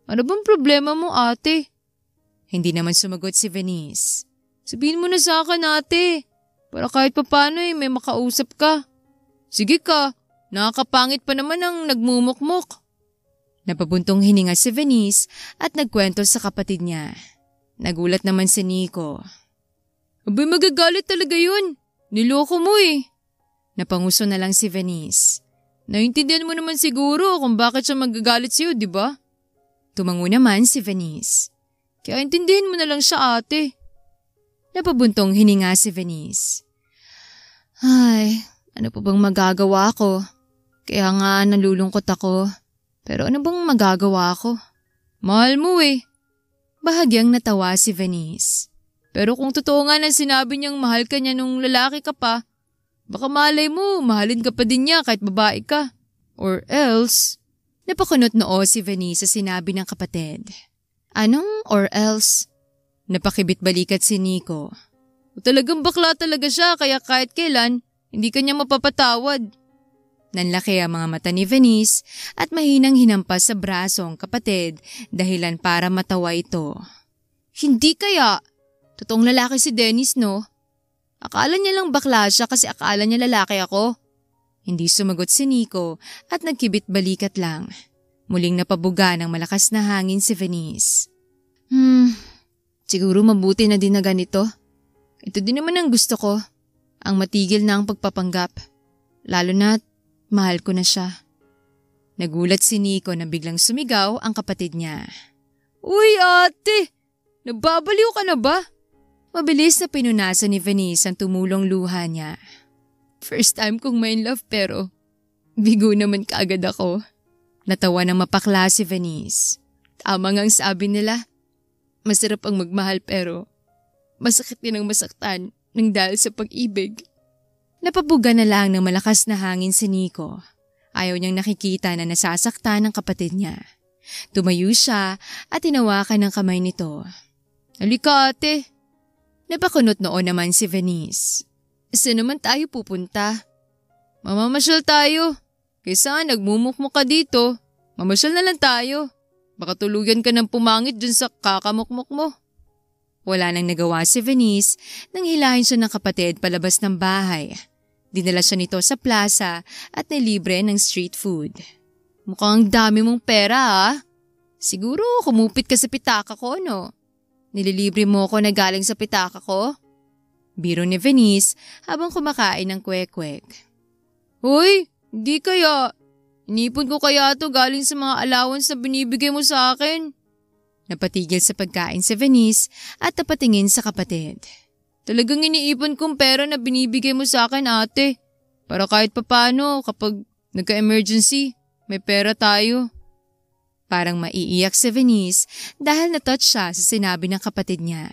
Ano bang problema mo, ate? Hindi naman sumagot si Venice. Sabihin mo na sa akin, ate. Para kahit papano may makausap ka. Sige ka, nakakapangit pa naman ang nagmumukmuk. Napabuntong hininga si Venice at nagkwento sa kapatid niya. Nagulat naman si Nico. Abay, magagalit talaga yun. Niloko mo eh. Napanguso na lang si Venice. Naintindihan mo naman siguro kung bakit siya magagalit sa'yo, di ba? Tumango naman si Venice. Kaya intindihin mo na lang siya, ate. Napabuntong hininga si Venice. Ay, ano pa bang magagawa ko? Kaya nga nalulungkot ako. Pero ano bang magagawa ko? Mahal mo eh. Bahagyang natawa si Venice. Pero kung totoo nga na sinabi niyang mahal ka niya nung lalaki ka pa, baka malay mo, mahalin ka pa din niya kahit babae ka. Or else… Napakunot noo si Venice sa sinabi ng kapatid. Anong or else? Napakibit balikat si Nico. O talagang bakla talaga siya kaya kahit kailan, hindi ka niya mapapatawad. Nanlaki ang mga mata ni Venice at mahinang hinampas sa braso ang kapatid dahilan para matawa ito. Hindi kaya. Totoong lalaki si Dennis, no? Akala niya lang bakla siya kasi akala niya lalaki ako. Hindi sumagot si Nico at nagkibit balikat lang. Muling napabuga ng malakas na hangin si Venice. Siguro mabuti na din na ganito. Ito din naman ang gusto ko. Ang matigil na ang pagpapanggap. Lalo na't mahal ko na siya. Nagulat si Nico na biglang sumigaw ang kapatid niya. Uy ate! Nababaliw ka na ba? Mabilis na pinunasan ni Venice ang tumulong luha niya. First time kong may love pero bigo naman kaagad ako. Natawa ng mapakla si Venice. Tama nga ang sabi nila. Masarap ang magmahal pero masakit din ang masaktan nang dahil sa pag-ibig. Napabuga na lang ng malakas na hangin si Nico. Ayaw niyang nakikita na nasasaktan ng kapatid niya. Tumayo siya at tinawakan ng kamay nito. Halika ate. Napakunot noon naman si Venice. Saan naman tayo pupunta? Mamamasyal tayo. Kaysa nagmumukmuk ka dito, mamasyal na lang tayo. Baka tuluyan ka ng pumangit dun sa kakamukmuk mo. Wala nang nagawa si Venice nang hilahin siya ng kapatid palabas ng bahay. Dinala siya nito sa plaza at nilibre ng street food. Mukhang dami mong pera ah. Siguro kumupit ka sa pitaka ko, no? Nililibre mo ko na galing sa pitaka ko? Biro ni Venice habang kumakain ng kwek-kwek. Hoy, hindi kaya. Inipon ko kaya to galing sa mga allowance na binibigay mo sa akin. Napatigil sa pagkain si Venice at napatingin sa kapatid. Talagang iniipon kong pera na binibigay mo sa akin, ate. Para kahit papano kapag nagka-emergency, may pera tayo. Parang maiiyak si Venice dahil natouch siya sa sinabi ng kapatid niya.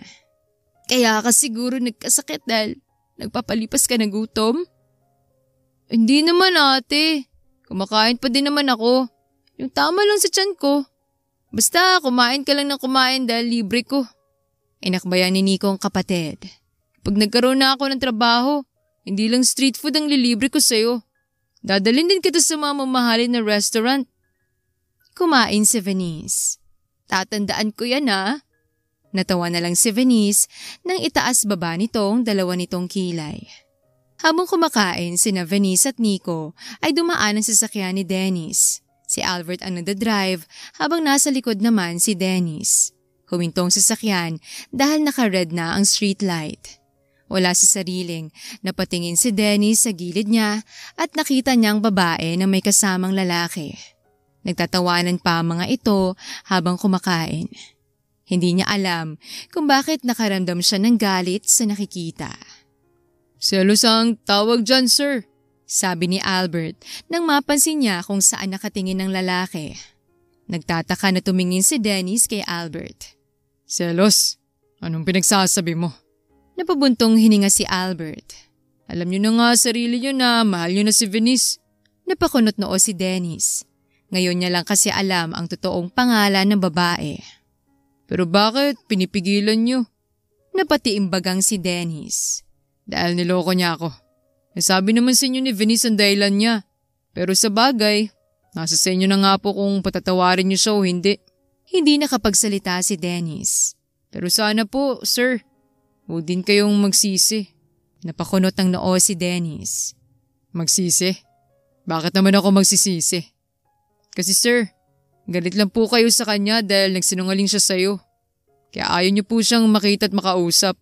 Kaya ka siguro nagkasakit dahil nagpapalipas ka ng gutom? Hindi naman ate. Kumakain pa din naman ako. Yung tama lang sa tiyan ko. Basta kumain ka lang ng kumain dahil libre ko. Inakbayan ni Nico ang kapatid. Pag nagkaroon na ako ng trabaho, hindi lang street food ang lilibre ko sa'yo. Dadalhin din kita sa mga mamahalin na restaurant. Kumain si Venice. Tatandaan ko yan ah. Natawa na lang si Venice nang itaas baba nitong dalawa nitong kilay. Habang kumakain sina Venice at Nico ay dumaan ang sasakyan ni Dennis. Si Albert ang nagdadrive habang nasa likod naman si Dennis. Humintong sasakyan dahil naka-red na ang street light. Wala sa sariling, napatingin si Dennis sa gilid niya at nakita niyang babae na may kasamang lalaki. Nagtatawanan pa ang mga ito habang kumakain. Hindi niya alam kung bakit nakaramdam siya ng galit sa nakikita. Selos ang tawag dyan, sir, sabi ni Albert nang mapansin niya kung saan nakatingin ng lalaki. Nagtataka na tumingin si Dennis kay Albert. Selos? Anong pinagsasabi mo? Napabuntong hininga si Albert. Alam niyo na nga sarili niyo na mahal niyo na si Venice. Napakunot noo si Dennis. Ngayon niya lang kasi alam ang totoong pangalan ng babae. Pero bakit pinipigilan niyo? Napatiimbagang si Dennis. Dahil niloko niya ako. Nasabi naman sa inyo ni Venice ang dahilan niya. Pero sa bagay, nasa sa inyo na nga po kung patatawarin niyo siya o hindi. Hindi nakapagsalita si Dennis. Pero sana po, sir, huwag din kayong magsisi. Napakunot ng noo si Dennis. Magsisi? Bakit naman ako magsisisi? Kasi sir, galit lang po kayo sa kanya dahil nagsinungaling siya sa'yo. Kaya ayaw niyo po siyang makita at makausap.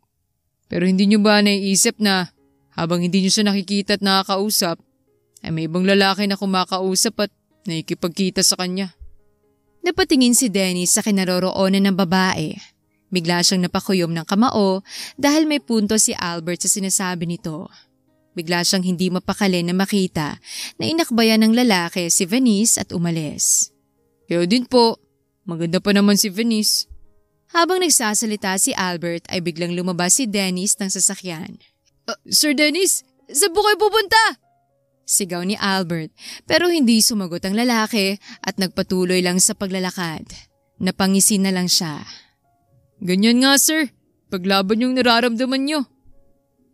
Pero hindi niyo ba naiisip na habang hindi niyo siya nakikita at nakakausap, ay may ibang lalaki na kumakausap at nakikipagkita sa kanya? Napatingin si Dennis sa kinaroroonan ng babae. Bigla siyang napakuyom ng kamao dahil may punto si Albert sa sinasabi nito. Bigla siyang hindi mapakali na makita na inakbayan ng lalaki si Venice at umalis. Kaya din po, maganda pa naman si Venice. Habang nagsasalita si Albert ay biglang lumabas si Dennis ng sasakyan. Sir Dennis, saan po kayo pupunta? Sigaw ni Albert pero hindi sumagot ang lalaki at nagpatuloy lang sa paglalakad. Napangisi na lang siya. Ganyan nga sir, paglaban yung nararamdaman nyo.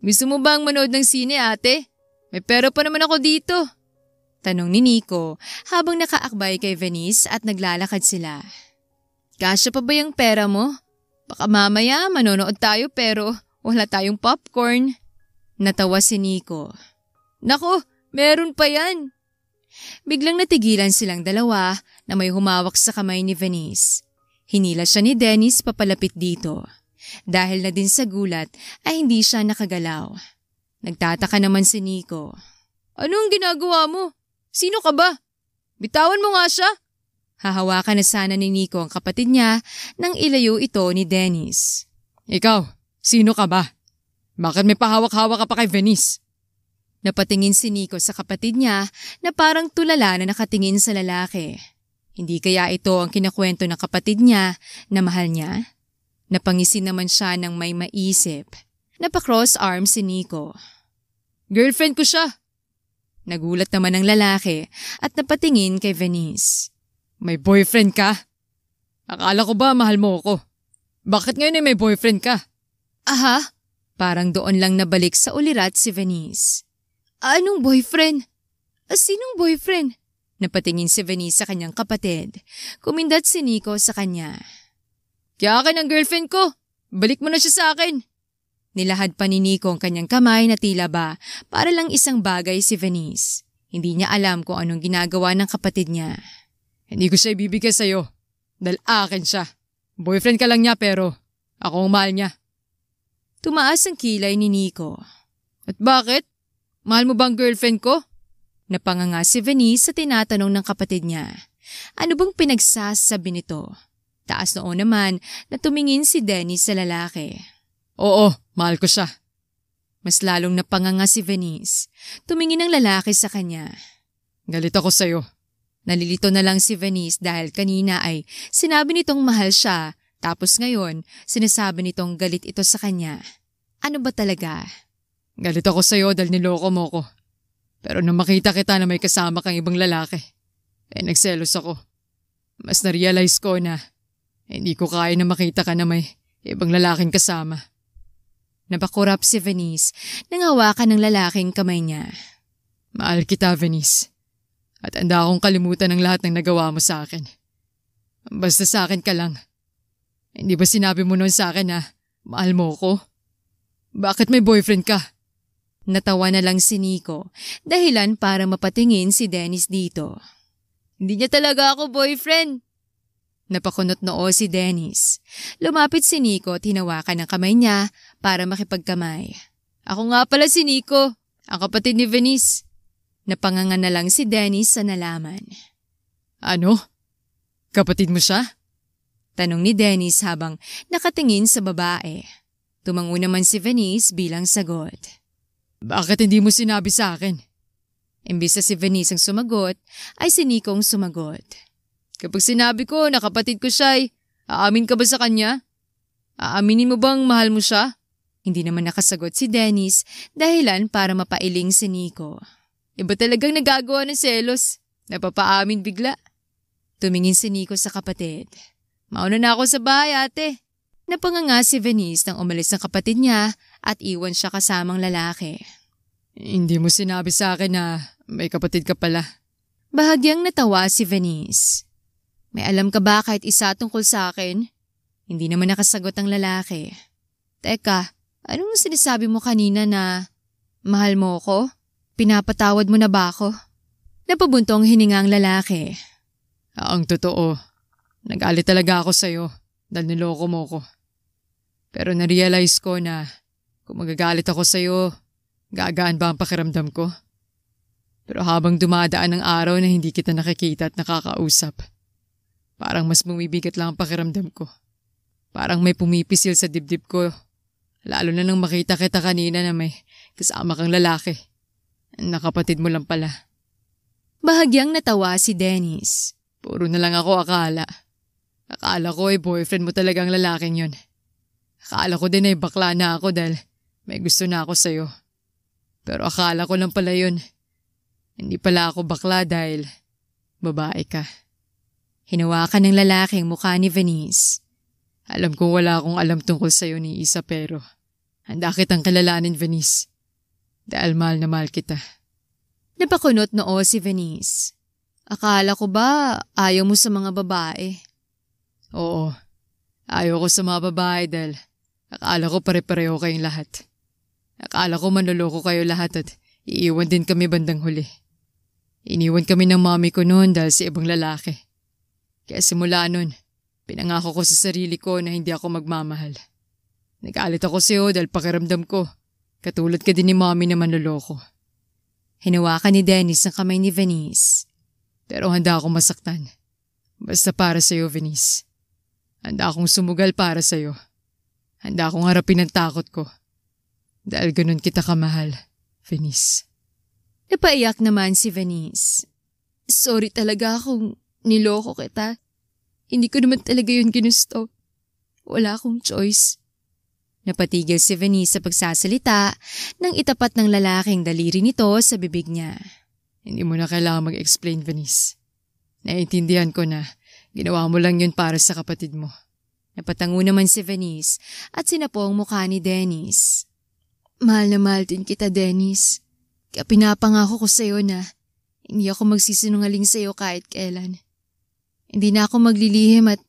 Gusto mo bang manood ng sine ate? May pera pa naman ako dito. Tanong ni Nico habang nakaakbay kay Venice at naglalakad sila. Kasya pa ba yung pera mo? Baka mamaya manonood tayo pero wala tayong popcorn. Natawa si Nico. Nako, meron pa yan. Biglang natigilan silang dalawa na may humawak sa kamay ni Venice. Hinila siya ni Dennis papalapit dito. Dahil na din sa gulat ay hindi siya nakagalaw. Nagtataka naman si Nico. Anong ginagawa mo? Sino ka ba? Bitawan mo nga siya. Hahawakan na sana ni Nico ang kapatid niya nang ilayo ito ni Dennis. Ikaw, sino ka ba? Bakit may pahawak-hawak ka pa kay Venice? Napatingin si Nico sa kapatid niya na parang tulala na nakatingin sa lalaki. Hindi kaya ito ang kinakwento ng kapatid niya na mahal niya? Napangisi naman siya ng may maisip. Napakross arm si Nico. Girlfriend ko siya. Nagulat naman ang lalaki at napatingin kay Venice. May boyfriend ka? Akala ko ba mahal mo ako? Bakit ngayon ay may boyfriend ka? Aha? Parang doon lang nabalik sa ulirat si Venice. Anong boyfriend? Sinong boyfriend? Napatingin si Venice sa kanyang kapatid. Kumindat si Nico sa kanya. Kaya akin ang girlfriend ko. Balik mo na siya sa akin. Nilahad pa ni Nico ang kanyang kamay na tila ba para lang isang bagay si Venice. Hindi niya alam kung anong ginagawa ng kapatid niya. Hindi ko siya ibibigay sa'yo. Dahil akin siya. Boyfriend ka lang niya pero ako ang mahal niya. Tumaas ang kilay ni Nico. At bakit? Mahal mo bang girlfriend ko? Napanganga si Venice sa tinatanong ng kapatid niya. Ano bang pinagsasabi nito? Taas noon naman na tumingin si Dennis sa lalaki. Oo, mahal ko siya. Mas lalong napanganga si Venice. Tumingin ang lalaki sa kanya. Galit ako sa'yo. Nalilito na lang si Venice dahil kanina ay sinabi nitong mahal siya tapos ngayon sinasabi nitong galit ito sa kanya. Ano ba talaga? Galit ako sa'yo dahil niloko mo ko. Pero nang makita kita na may kasama kang ibang lalaki, nagselos ako. Mas na-realize ko na hindi ko kaya na makita ka na may ibang lalaking kasama. Napakurap si Venice nang hawakan ng lalaking kamay niya. Mahal kita, Venice. At handa akong kalimutan ang lahat ng nagawa mo sa akin. Basta sa akin ka lang. Hindi ba sinabi mo noon sa akin na mahal mo ko? Bakit may boyfriend ka? Natawa na lang si Nico, dahilan para mapatingin si Dennis dito. Hindi niya talaga ako boyfriend. Napakunot noo si Dennis. Lumapit si Nico at hinawakan ang kamay niya para makipagkamay. Ako nga pala si Nico, ang kapatid ni Venice. Napanganga na lang si Dennis sa nalaman. Ano? Kapatid mo siya? Tanong ni Dennis habang nakatingin sa babae. Tumango naman si Venice bilang sagot. Bakit hindi mo sinabi sa akin? Imbis na si Venice ang sumagot, ay si Nico ang sumagot. Kapag sinabi ko na kapatid ko siya, aamin ka ba sa kanya? Aaminin mo bang mahal mo siya? Hindi naman nakasagot si Dennis dahilan para mapailing si Nico. Iba talagang nagagawa ng selos. Napapaamin bigla. Tumingin si Nico sa kapatid. Mauna na ako sa bahay ate. Napanganga si Venice nang umalis ang kapatid niya at iwan siya kasamang lalaki. Hindi mo sinabi sa akin na may kapatid ka pala. Bahagyang natawa si Venice. May alam ka ba kahit isa tungkol sa akin? Hindi naman nakasagot ang lalaki. Teka, anong sinasabi mo kanina na mahal mo ko? Pinapatawad mo na ba ako? Napabuntong hininga ang lalaki. Ang totoo, nagalit talaga ako sa'yo dahil niloko mo ko. Pero narealize ko na kung magagalit ako sa'yo, gagaan ba ang pakiramdam ko? Pero habang dumadaan ang araw na hindi kita nakikita at nakakausap, parang mas bumibigat lang ang pakiramdam ko. Parang may pumipisil sa dibdib ko, lalo na nang makita kita kanina na may kasama kang lalaki. Nakapatid mo lang pala. Bahagyang natawa si Dennis. Puro na lang ako akala. Akala ko boyfriend mo talagang lalaking yun. Akala ko din bakla na ako dahil may gusto na ako sa'yo. Pero akala ko lang pala yun. Hindi pala ako bakla dahil babae ka. Hinawakan ng lalaki ang mukha ni Venice. Alam kong wala akong alam tungkol sa'yo ni Isa pero handa kitang kilalanin, Venice. Dahil mahal na mahal kita. Napakunot noo si Venice. Akala ko ba ayaw mo sa mga babae? Oo, ayaw ko sa mga babae dahil akala ko pare-pareho kayong lahat. Akala ko manloloko kayo lahat at iiwan din kami bandang huli. Iniwan kami ng mami ko noon dahil sa ibang lalaki. Kaya simula noon, pinangako ko sa sarili ko na hindi ako magmamahal. Nagalit ako sa'yo dahil pakiramdam ko, katulad ka din ni mami na manloloko. Hinawakan ni Dennis ang kamay ni Venice. Pero handa akong masaktan. Basta para sa'yo, Venice. Handa akong sumugal para sa'yo. Handa akong harapin ang takot ko. Dahil ganun kita kamahal, Venice. Napaiyak naman si Venice. Sorry talaga kung niloko kita. Hindi ko naman talaga yun ginusto. Wala akong choice. Napatigil si Venice sa pagsasalita nang itapat ng lalaking daliri nito sa bibig niya. Hindi mo na kailangan mag-explain, Venice. Naiintindihan ko na ginawa mo lang yun para sa kapatid mo. Napatango naman si Venice at sinapo ang mukha ni Dennis. Mahal na mahal din kita, Dennis. Kaya pinapangako ko sa'yo na hindi ako magsisinungaling sa'yo kahit kailan. Hindi na ako maglilihim at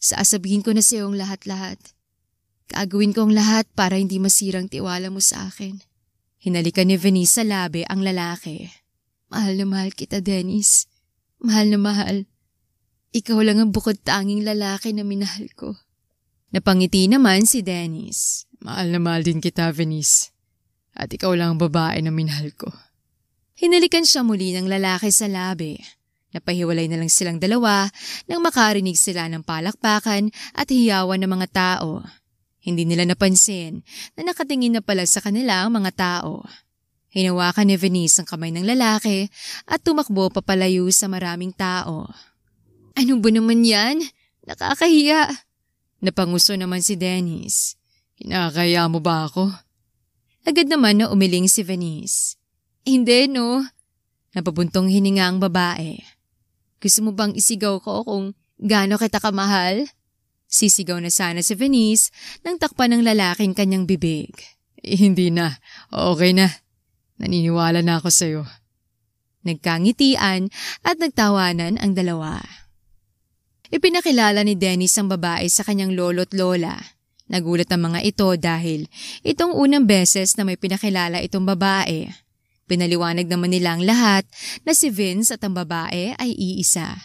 sasabihin ko na sa'yo ang lahat-lahat. Gagawin ko ang lahat para hindi masirang tiwala mo sa akin. Hinalikan ni Venice sa labi ang lalaki. Mahal na mahal kita, Dennis. Mahal na mahal. Ikaw lang ang bukod tanging lalaki na minahal ko. Napangiti naman si Dennis. Mahal na mahal din kita, Venice. At ikaw lang ang babae na minahal ko. Hinalikan siya muli ng lalaki sa labi. Napahiwalay na lang silang dalawa nang makarinig sila ng palakpakan at hiyawan ng mga tao. Hindi nila napansin na nakatingin na pala sa kanila ang mga tao. Hinawakan ni Venice ang kamay ng lalaki at tumakbo papalayo sa maraming tao. Ano ba naman yan? Nakakahiya. Napanguso naman si Dennis. Kinakaya mo ba ako? Agad naman na umiling si Venice. Hindi, no? Napabuntong hininga ang babae. Gusto mo bang isigaw ko kung gaano kita kamahal? Sisigaw na sana si Venice nang takpan ng lalaking kanyang bibig. Hindi na. Okay na. Naniniwala na ako sa'yo. Nagkangitian at nagtawanan ang dalawa. Ipinakilala ni Dennis ang babae sa kanyang lolo't lola. Nagulat ang mga ito dahil itong unang beses na may pinakilala itong babae. Pinaliwanag naman nila ang lahat na si Vince at ang babae ay iisa.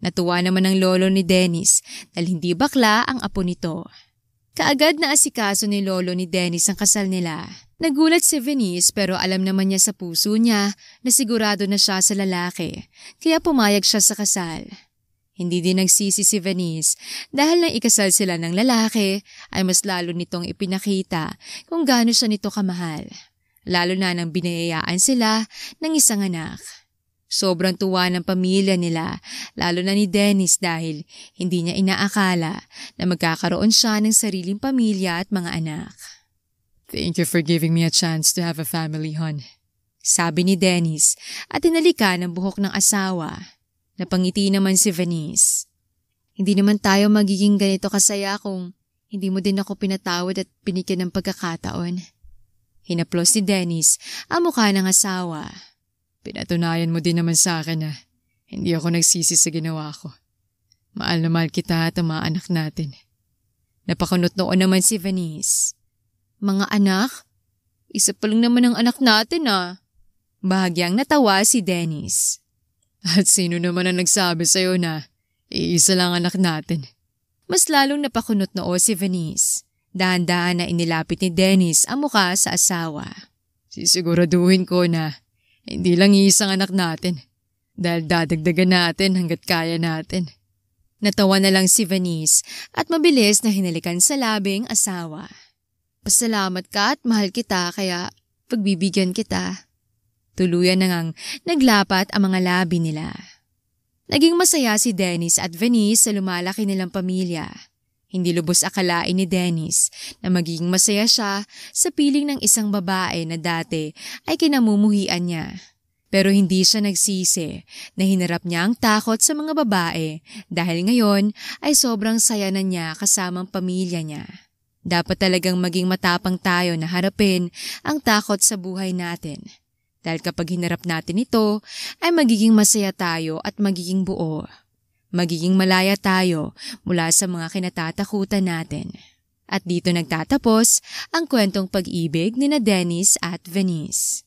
Natuwa naman ang lolo ni Dennis dahil hindi bakla ang apo nito. Kaagad na asikaso ni lolo ni Dennis ang kasal nila. Nagulat si Venice pero alam naman niya sa puso niya na sigurado na siya sa lalaki kaya pumayag siya sa kasal. Hindi din nagsisi si Venice dahil nang ikasal sila ng lalaki ay mas lalo nitong ipinakita kung gaano siya nito kamahal. Lalo na nang binayayaan sila ng isang anak. Sobrang tuwa ng pamilya nila, lalo na ni Dennis dahil hindi niya inaakala na magkakaroon siya ng sariling pamilya at mga anak. Thank you for giving me a chance to have a family, hon. Sabi ni Dennis at tinalikan ang buhok ng asawa. Napangiti naman si Venice. Hindi naman tayo magiging ganito kasaya kung hindi mo din ako pinatawad at binigyan ng pagkakataon. Hinaplos ni Dennis ang mukha ng asawa. Pinatunayan mo din naman sa akin na hindi ako nagsisi sa ginawa ko. Mahal na mahal kita at ang mga anak natin. Napakunot noon naman si Venice. Mga anak? Isa pa lang naman ang anak natin ah. Bahagyang natawa si Dennis. At sino naman ang nagsabi sa'yo na iisa lang anak natin? Mas lalong napakunot noo si Venice. Dahan-dahan na inilapit ni Dennis ang mukha sa asawa. Sisiguraduhin ko na hindi lang iisang anak natin dahil dadagdagan natin hanggat kaya natin. Natawa na lang si Venice at mabilis na hinalikan sa labing asawa. Pasalamat ka at mahal kita kaya pagbibigyan kita. Tuluyan na ngang naglapat ang mga labi nila. Naging masaya si Dennis at Venice sa lumalaki nilang pamilya. Hindi lubos akalain ni Dennis na magiging masaya siya sa piling ng isang babae na dati ay kinamumuhian niya. Pero hindi siya nagsisi na hinarap niya ang takot sa mga babae dahil ngayon ay sobrang saya na niya kasamang pamilya niya. Dapat talagang maging matapang tayo na harapin ang takot sa buhay natin. Dahil kapag hinarap natin ito, ay magiging masaya tayo at magiging buo. Magiging malaya tayo mula sa mga kinatatakutan natin. At dito nagtatapos ang kwentong pag-ibig ni na Dennis at Venice.